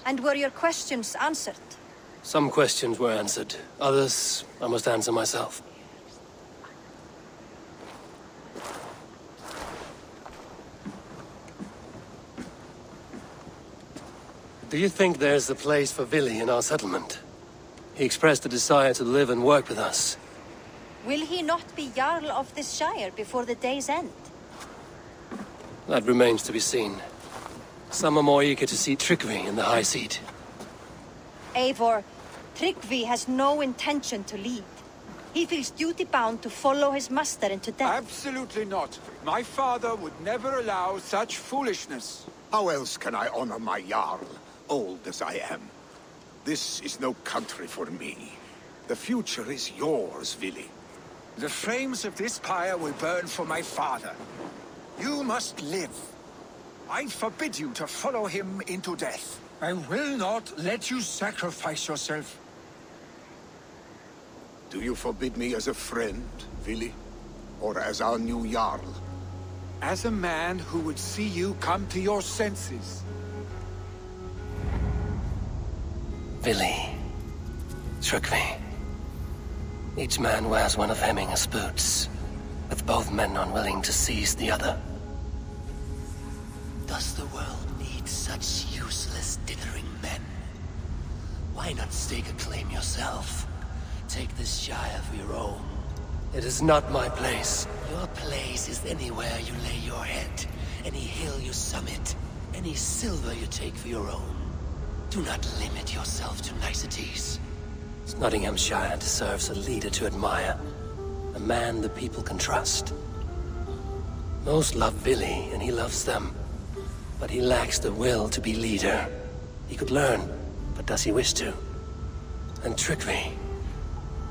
And were your questions answered? Some questions were answered. Others, I must answer myself. Do you think there's a place for Vili in our settlement? He expressed a desire to live and work with us. Will he not be Jarl of this Shire before the day's end? That remains to be seen. Some are more eager to see Tryggvi in the high seat. Eivor, Tryggvi has no intention to lead. He feels duty-bound to follow his master into death. Absolutely not. My father would never allow such foolishness. How else can I honor my Jarl, old as I am? This is no country for me. The future is yours, Vili. The flames of this pyre will burn for my father. You must live. I forbid you to follow him into death. I will not let you sacrifice yourself. Do you forbid me as a friend, Vili? Or as our new Jarl? As a man who would see you come to your senses. Vili. Tryggvi. Each man wears one of Hemminger's boots, with both men unwilling to seize the other. Does the world need such useless, dithering men? Why not stake a claim yourself? Take this Shire for your own. It is not my place. Your place is anywhere you lay your head, any hill you summit, any silver you take for your own. Do not limit yourself to niceties. Nottinghamshire deserves a leader to admire, a man the people can trust. Most love Vili, and he loves them. But he lacks the will to be leader. He could learn, but does he wish to? And Tryggvi,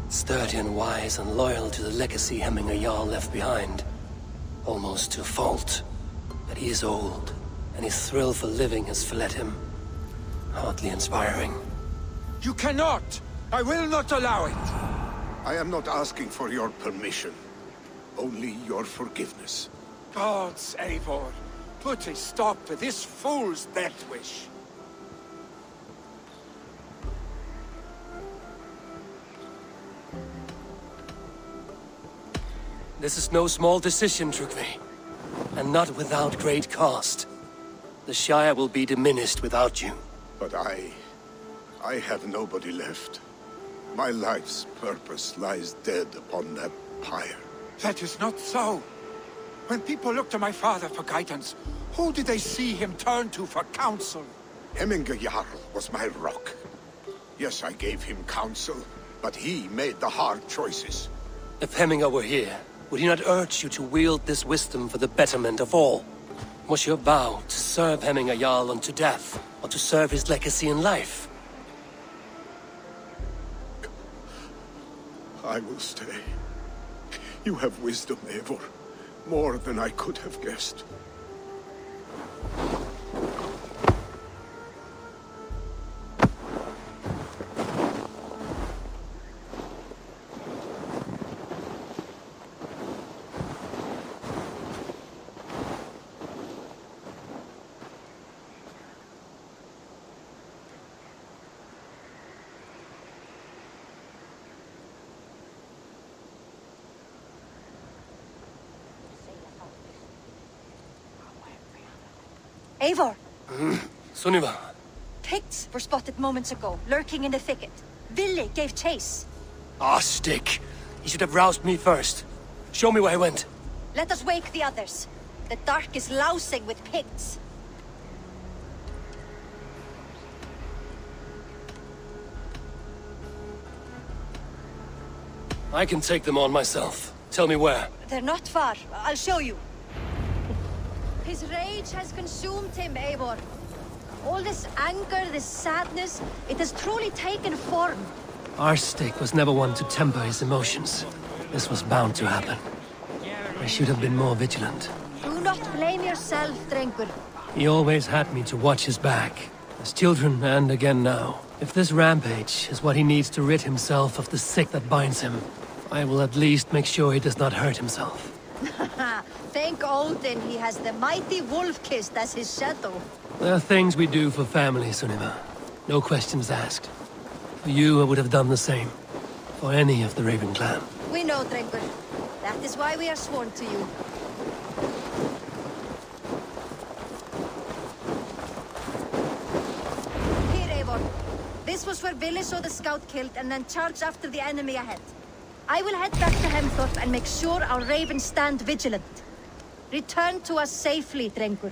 sturdy and wise and loyal to the legacy Hemminger Jarl left behind. Almost to a fault. But he is old, and his thrill for living has fled him. Hardly inspiring. You cannot! I will not allow it! I am not asking for your permission. Only your forgiveness. Gods, Eivor, put a stop to this fool's death wish. This is no small decision, Tryggvi. And not without great cost. The Shire will be diminished without you. But I have nobody left. My life's purpose lies dead upon that pyre. That is not so. When people look to my father for guidance, who did they see him turn to for counsel? Hemminger Jarl was my rock. Yes, I gave him counsel, but he made the hard choices. If Hemminger were here, would he not urge you to wield this wisdom for the betterment of all? Was your vow to serve Hemminger Jarl unto death, or to serve his legacy in life? I will stay. You have wisdom, Eivor. More than I could have guessed. Eivor! Sunniva. Picts were spotted moments ago, lurking in the thicket. Vili gave chase. Ah, stick. He should have roused me first. Show me where he went. Let us wake the others. The dark is lousing with Picts. I can take them on myself. Tell me where. They're not far. I'll show you. His rage has consumed him, Eivor. All this anger, this sadness, it has truly taken form. Our stick was never one to temper his emotions. This was bound to happen. I should have been more vigilant. Do not blame yourself, Drengur. He always had me to watch his back. As children and again now. If this rampage is what he needs to rid himself of the sick that binds him, I will at least make sure he does not hurt himself. Thank Odin he has the mighty Wolf-Kissed as his shadow. There are things we do for family, Sunniva. No questions asked. For you, I would have done the same. For any of the Raven clan. We know, Drengur. That is why we are sworn to you. Here, Eivor. This was where Vili saw the scout killed and then charged after the enemy ahead. I will head back to Hemthorpe and make sure our ravens stand vigilant. Return to us safely, Drengur.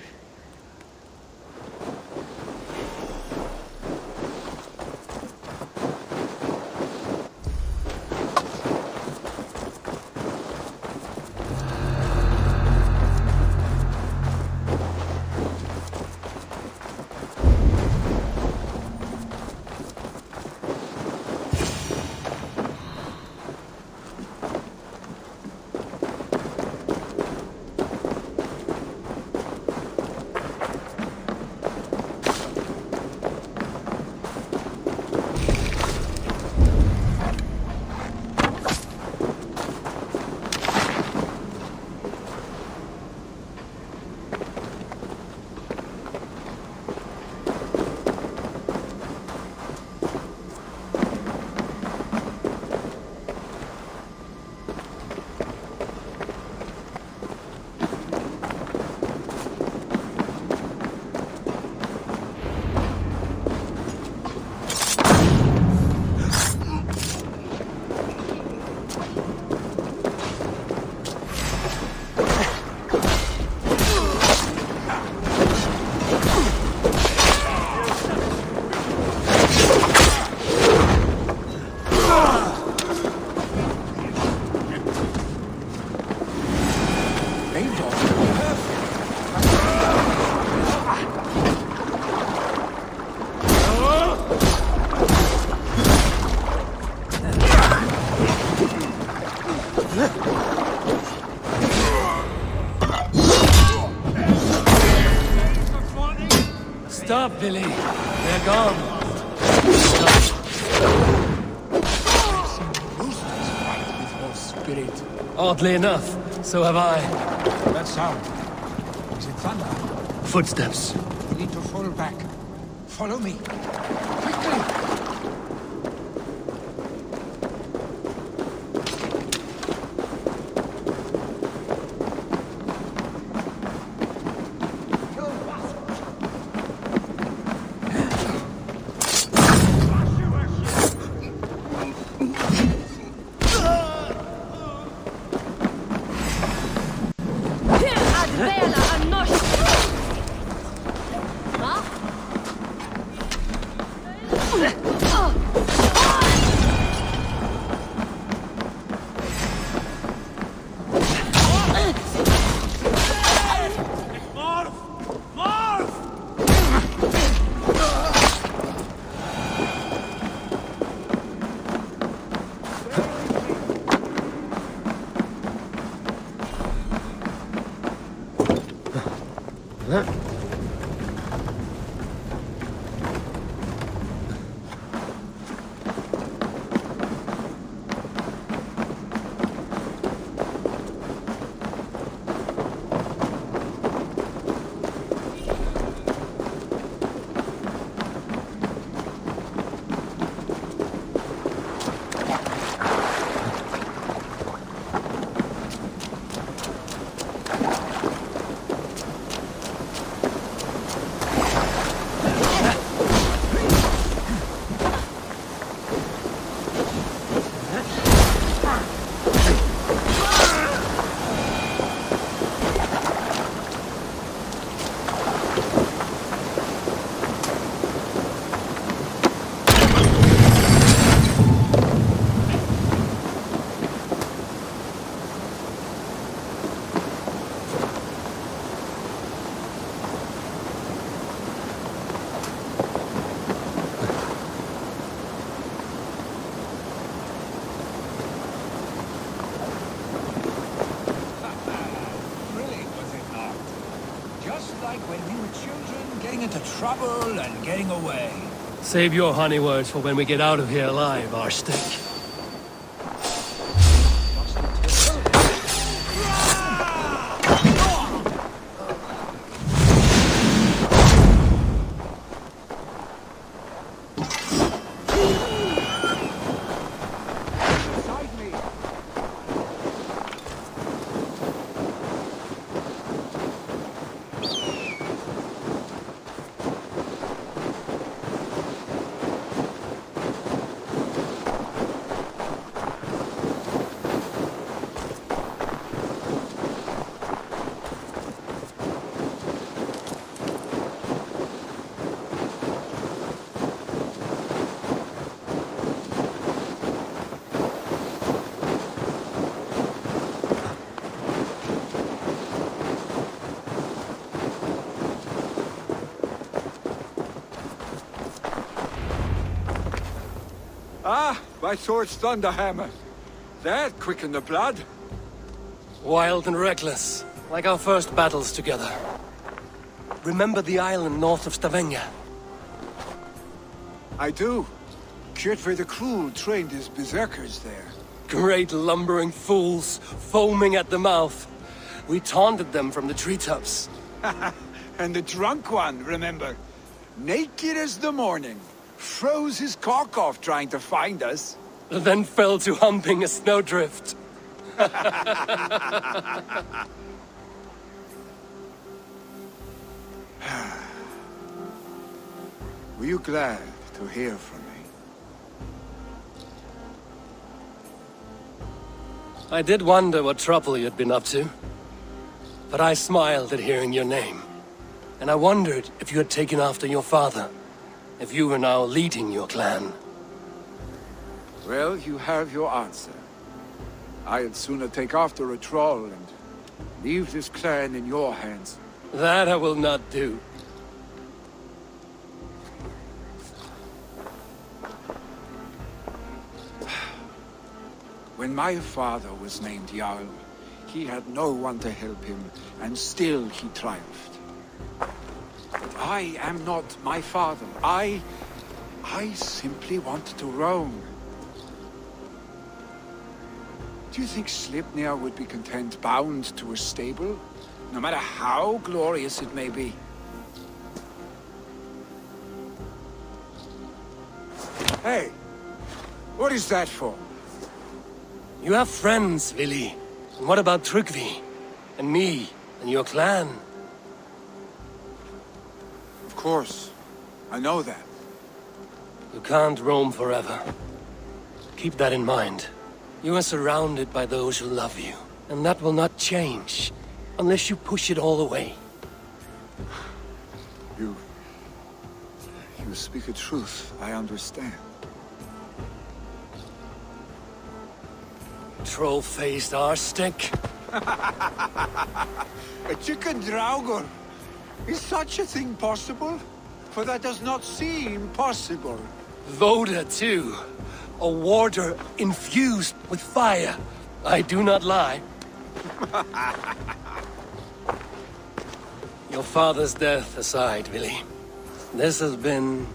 Stop, Vili. They're gone. Spirit. Oddly enough, so have I. That sound. Is it thunder? Footsteps. We need to fall back. Follow me. Quickly! children getting into trouble and getting away. Save your honey words for when we get out of here alive, Arstick. Ah, my sword's thunderhammer. That quickened the blood. Wild and reckless, like our first battles together. Remember the island north of Stavanger? I do. Kjotve the Cruel trained his berserkers there. Great lumbering fools, foaming at the mouth. We taunted them from the treetops. And the drunk one, remember? Naked as the morning. Froze his cock off trying to find us. Then fell to humping a snowdrift. Were you glad to hear from me? I did wonder what trouble you'd been up to. But I smiled at hearing your name. And I wondered if you had taken after your father. If you were now leading your clan. Well, you have your answer. I'd sooner take after a troll and leave this clan in your hands. That I will not do. When my father was named Jarl, he had no one to help him, and still he triumphed. But I am not my father. I simply want to roam. Do you think Sleipnir would be content bound to a stable, no matter how glorious it may be? Hey, what is that for? You have friends, Vili. And what about Tryggvi? And me? And your clan? Of course. I know that. You can't roam forever. Keep that in mind. You are surrounded by those who love you. And that will not change. Unless you push it all away. You speak a truth. I understand. Troll-faced Arstick. A chicken Draugr. Is such a thing possible? For that does not seem possible. Voda, too. A warder infused with fire. I do not lie. Your father's death aside, Vili. This has been...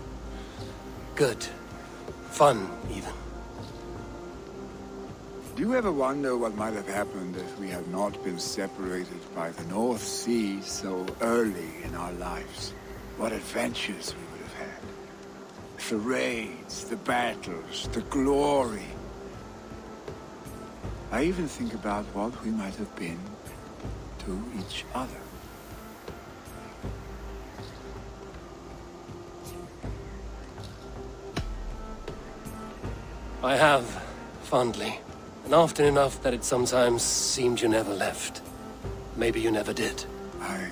good. Fun, even. Do you ever wonder what might have happened if we had not been separated by the North Sea so early in our lives? What adventures we would have had. The raids, the battles, the glory. I even think about what we might have been to each other. I have, fondly. And often enough that it sometimes seemed you never left. Maybe you never did. I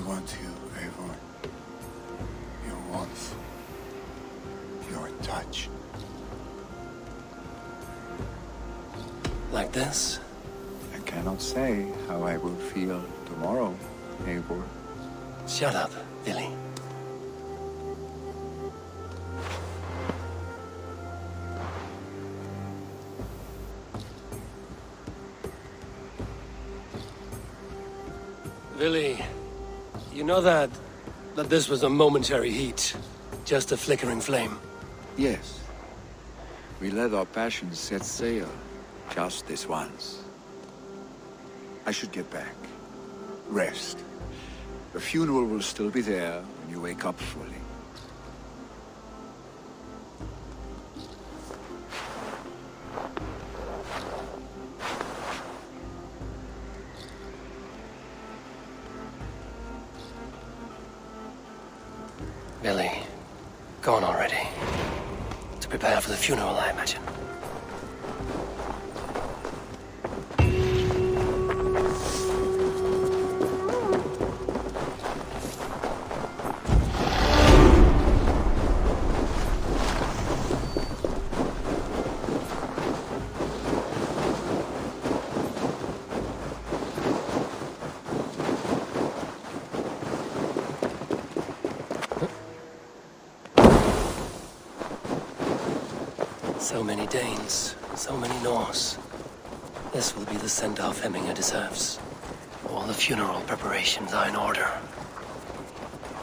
want you, Eivor. Your warmth. Your touch. Like this? I cannot say how I will feel tomorrow, Eivor. Shut up, Vili. Vili, You know that this was a momentary heat, just a flickering flame. Yes. We let our passions set sail, just this once. I should get back. Rest. The funeral will still be there when you wake up fully. Billy, gone already. To prepare for the funeral, I imagine. So many Danes, so many Norse. This will be the send-off Hemminger deserves. All the funeral preparations are in order.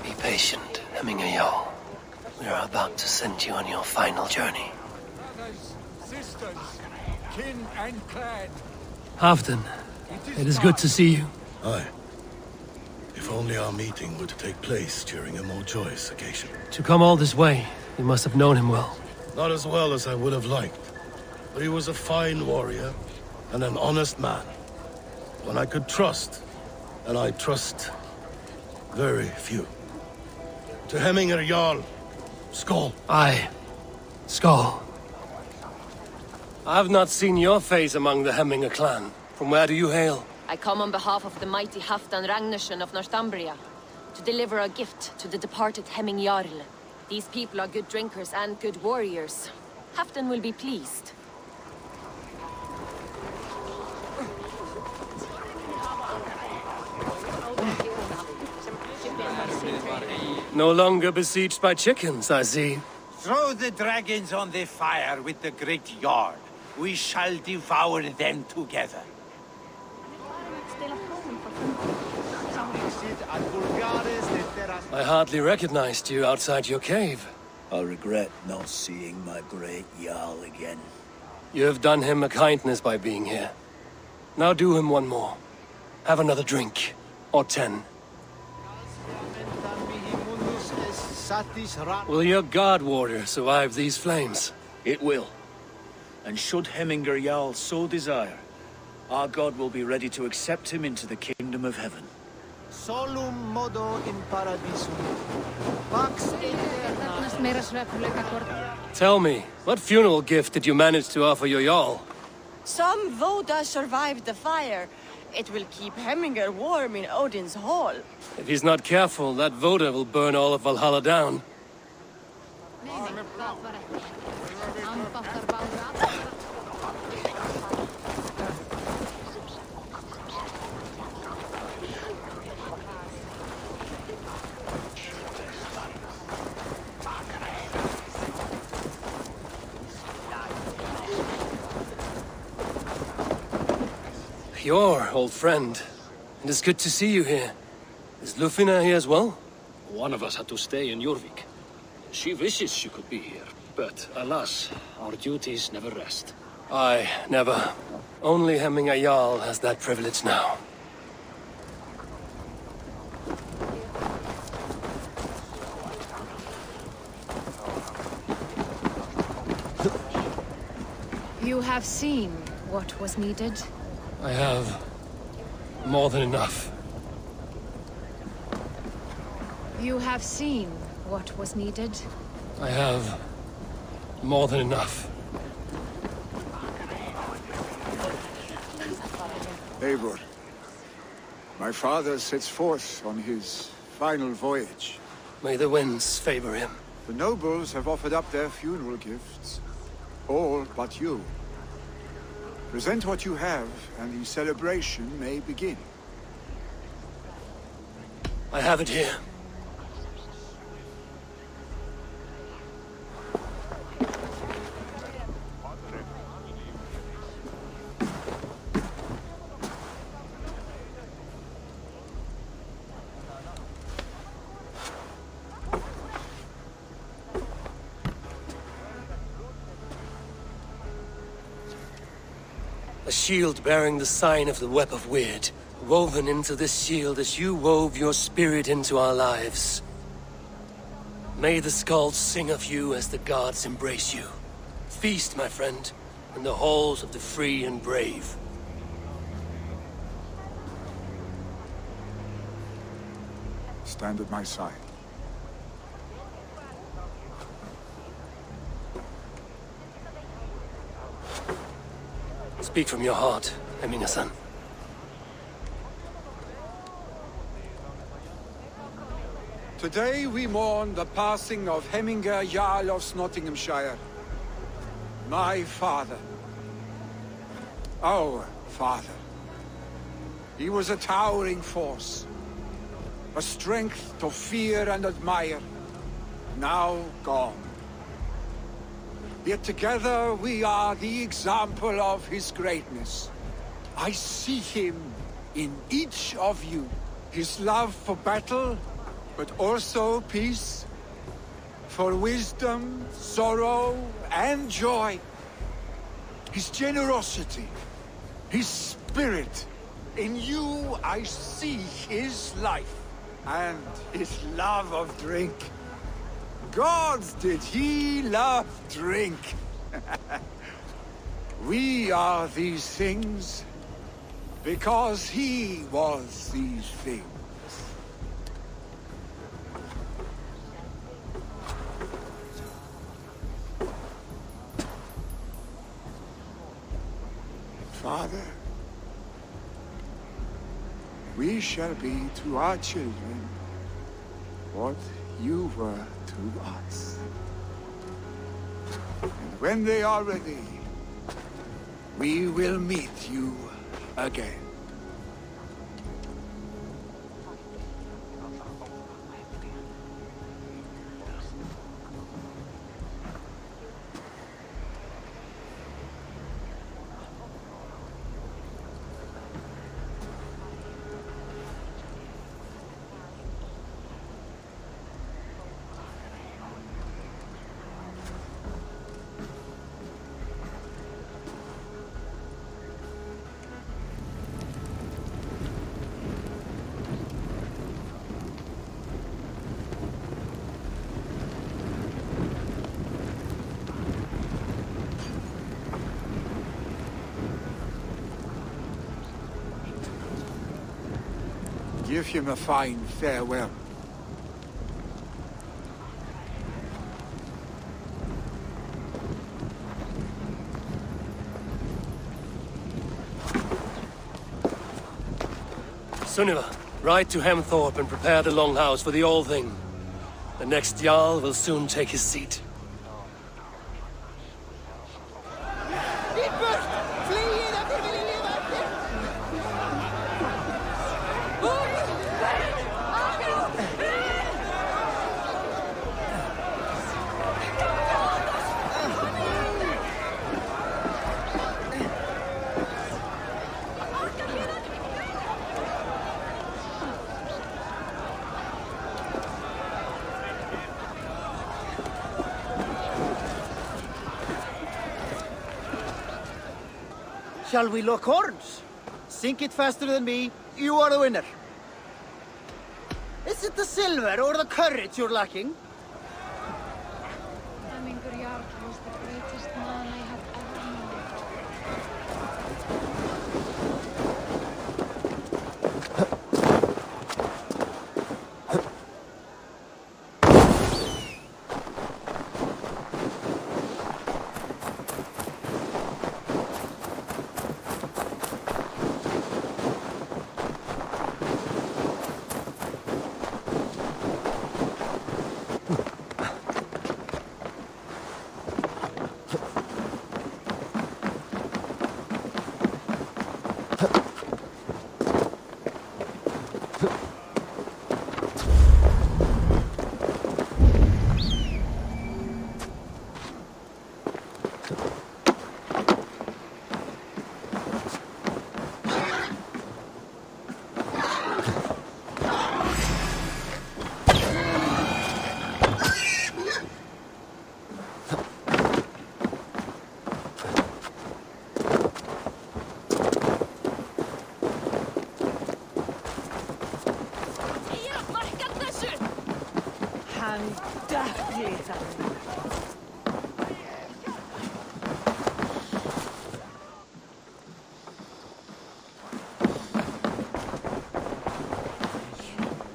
Be patient, Hemminger Jarl. We are about to send you on your final journey. Brothers, sisters, kin and clan. Halfdan, it is good to see you. Aye. If only our meeting were to take place during a more joyous occasion. To come all this way, you must have known him well. Not as well as I would have liked, but he was a fine warrior and an honest man. One I could trust, and I trust very few. To Hemminger Jarl, Skål. Aye, Skål. I've not seen your face among the Hemminger clan. From where do you hail? I come on behalf of the mighty Halfdan Ragnarsson of Northumbria to deliver a gift to the departed Hemming Jarl. These people are good drinkers and good warriors. Halfdan will be pleased. No longer besieged by chickens, I see. Throw the dragons on the fire with the great Jarl. We shall devour them together. I hardly recognized you outside your cave. I regret not seeing my great Jarl again. You have done him a kindness by being here. Now do him one more. Have another drink. Or 10. Will your guard warrior survive these flames? It will. And should Hemminger Jarl so desire, our god will be ready to accept him into the kingdom of heaven. Solum modo in paradisum. Pax Tell me, what funeral gift did you manage to offer your Jarl? Some Voda survived the fire. It will keep Hemminger warm in Odin's hall. If he's not careful, that Voda will burn all of Valhalla down. Your old friend. It is good to see you here. Is Lufina here as well? One of us had to stay in Jorvik. She wishes she could be here, but alas, our duties never rest. Aye, never. Only Hemminger Jarl has that privilege now. You have seen what was needed. I have more than enough. You have seen what was needed. I have more than enough. Eivor, my father sets forth on his final voyage. May the winds favor him. The nobles have offered up their funeral gifts. All but you. Present what you have, and the celebration may begin. I have it here. A shield bearing the sign of the Web of Weird, woven into this shield as you wove your spirit into our lives. May the skulls sing of you as the gods embrace you. Feast, my friend, in the halls of the free and brave. Stand at my side. Speak from your heart, Eminga-san. Today we mourn the passing of Hemminger Jarl of Nottinghamshire. My father. Our father. He was a towering force. A strength to fear and admire. Now gone. Yet together we are the example of his greatness. I see him in each of you. His love for battle, but also peace. For wisdom, sorrow, and joy. His generosity, his spirit. In you I see his life, and his love of drink. Gods, did he love drink! We are these things because he was these things. Father, we shall be to our children what you were to us. And when they are ready, we will meet you again. Give him a fine farewell. Sunniva, ride to Hemthorpe and prepare the Longhouse for the All-Thing. The next Jarl will soon take his seat. Shall we lock horns? Sink it faster than me, you are the winner. Is it the silver or the courage you're lacking? Hemminger Jarl was the greatest man I have ever known.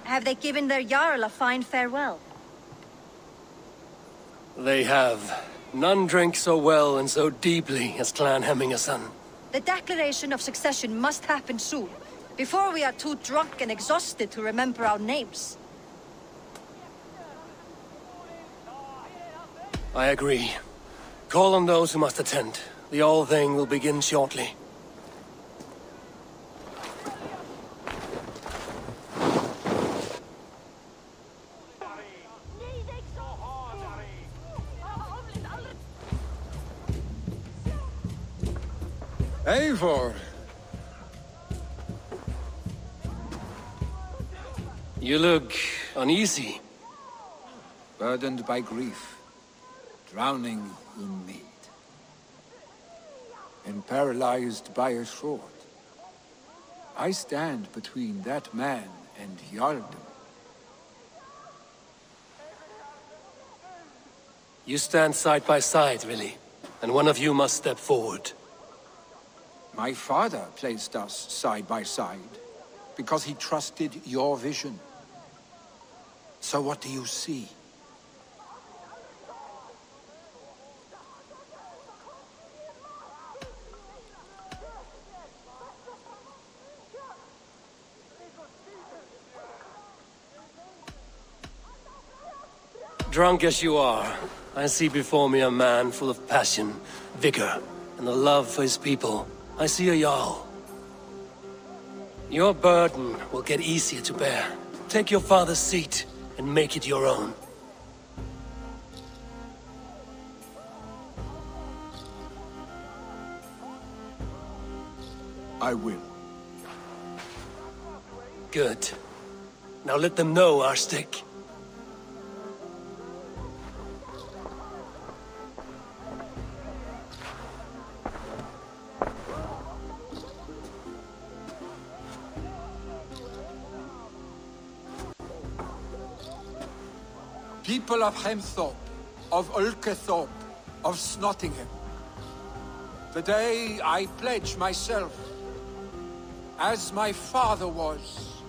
Have they given their Jarl a fine farewell? They have. None drink so well and so deeply as Clan Hemmingason. The declaration of succession must happen soon, before we are too drunk and exhausted to remember our names. I agree. Call on those who must attend. The All Thing will begin shortly. Eivor! You look uneasy. Burdened by grief, drowning in need, and paralyzed by a sword. I stand between that man and Jarldom. You stand side by side, really, and one of you must step forward. My father placed us side by side, because he trusted your vision. So what do you see? Drunk as you are, I see before me a man full of passion, vigor, and a love for his people. I see a Jarl. Your burden will get easier to bear. Take your father's seat and make it your own. I will. Good. Now let them know our stick. People of Hemthorpe, of Ulkethorpe, of Snottingham. Today I pledge myself, as my father was,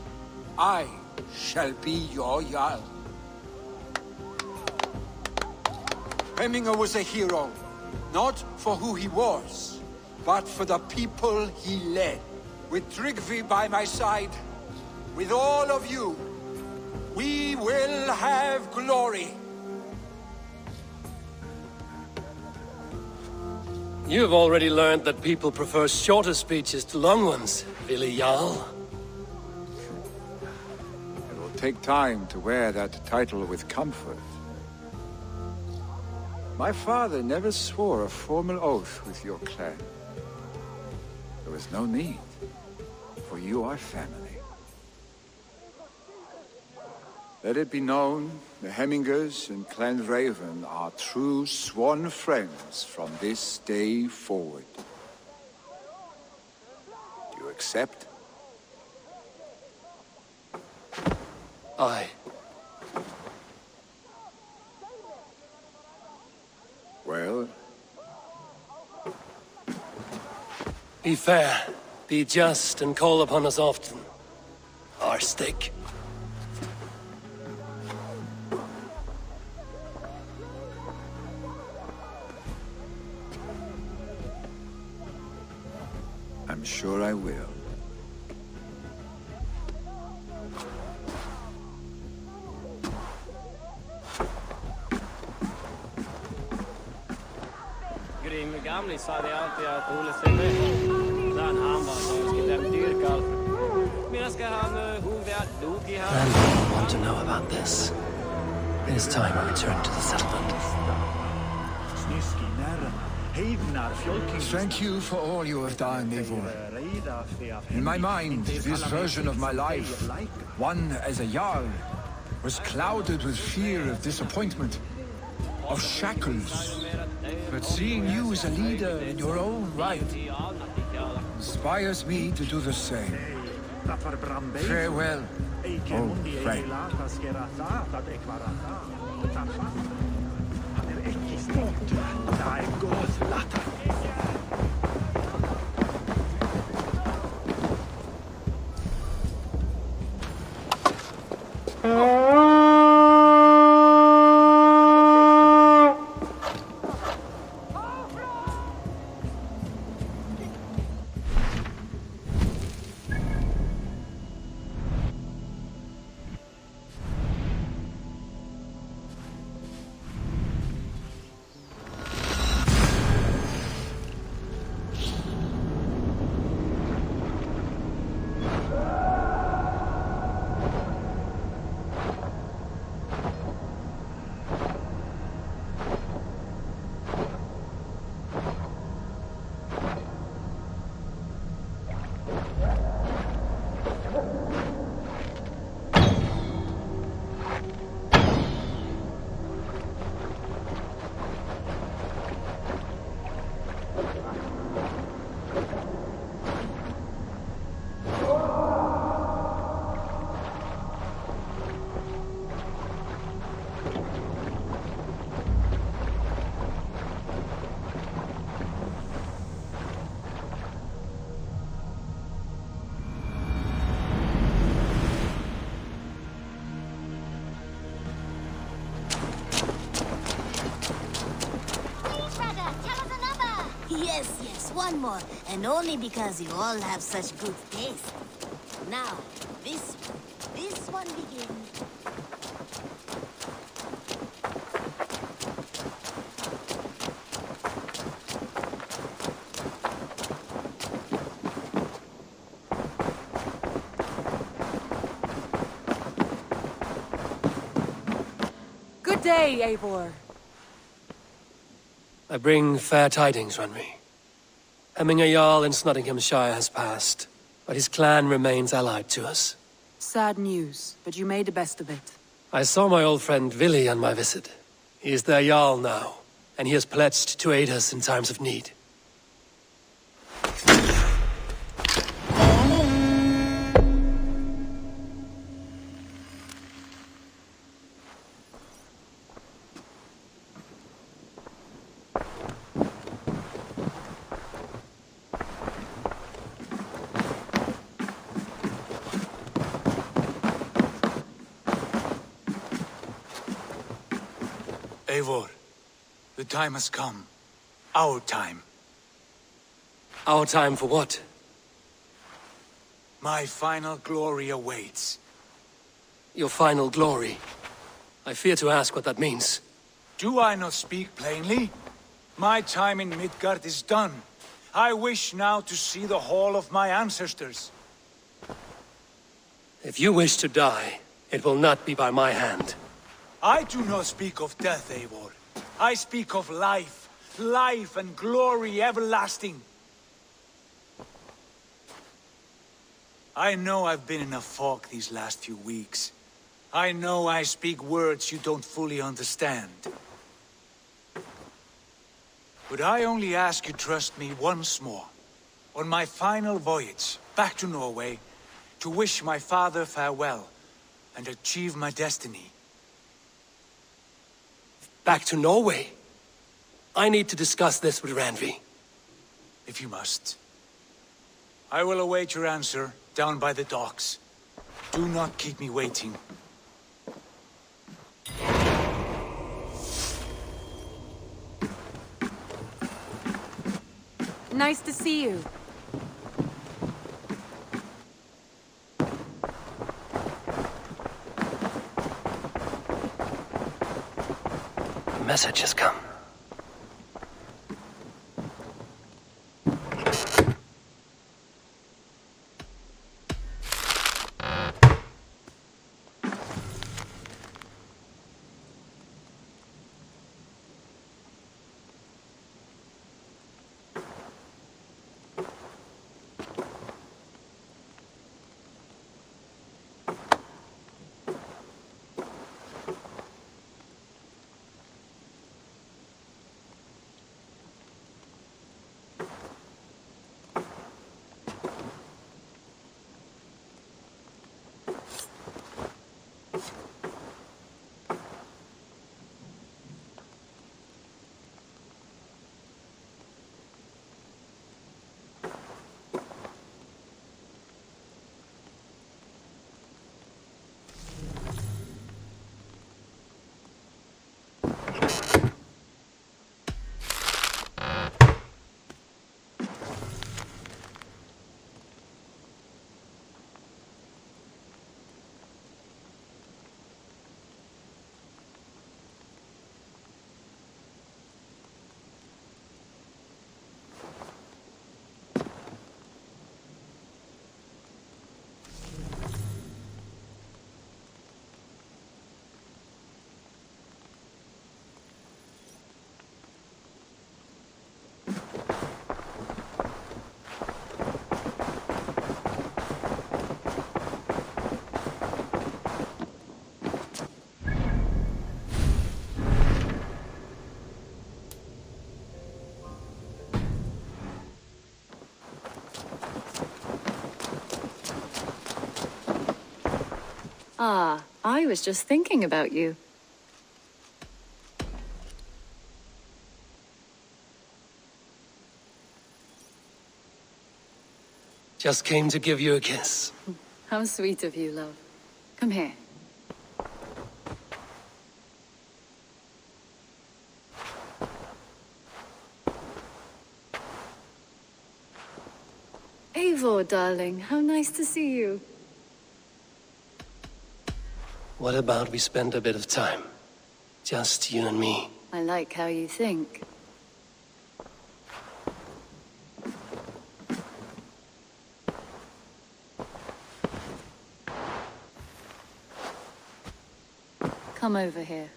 I shall be your Jarl. Hemminger was a hero, not for who he was, but for the people he led. With Tryggvi by my side, with all of you, we will have glory. You've already learned that people prefer shorter speeches to long ones, Willi Jarl. It will take time to wear that title with comfort. My father never swore a formal oath with your clan. There was no need, for you are family. Let it be known, the Hemmingers and Clan Raven are true sworn friends from this day forward. Do you accept? Aye. Well? Be fair, be just, and call upon us often. Our stick. I'm sure I will. Grim gamle sa det alltid att Ole Senne, när han var så skulle han dyrka. Men ska han huvudet dog i här. I want to know about this. It is time I return to the settlement. Thank you for all you have done, Eivor. In my mind, this version of my life, one as a Jarl, was clouded with fear of disappointment, of shackles. But seeing you as a leader in your own right inspires me to do the same. Farewell, old friend. Thy goth latter. Yes, one more. And only because you all have such good taste. Now, this one begins. Good day, Eivor. I bring fair tidings, Renry. Hemminger Jarl in Nottinghamshire has passed, but his clan remains allied to us. Sad news, but you made the best of it. I saw my old friend Willi on my visit. He is their Jarl now, and he has pledged to aid us in times of need. Eivor, the time has come. Our time. Our time for what? My final glory awaits. Your final glory? I fear to ask what that means. Do I not speak plainly? My time in Midgard is done. I wish now to see the hall of my ancestors. If you wish to die, it will not be by my hand. I do not speak of death, Eivor. I speak of life. Life and glory everlasting. I know I've been in a fog these last few weeks. I know I speak words you don't fully understand. But I only ask you trust me once more. On my final voyage back to Norway, to wish my father farewell and achieve my destiny. Back to Norway? I need to discuss this with Randvi. If you must. I will await your answer down by the docks. Do not keep me waiting. Nice to see you. A message has come. Ah, I was just thinking about you. Just came to give you a kiss. How sweet of you, love. Come here. Eivor, darling, how nice to see you. What about we spend a bit of time? Just you and me. I like how you think. Come over here.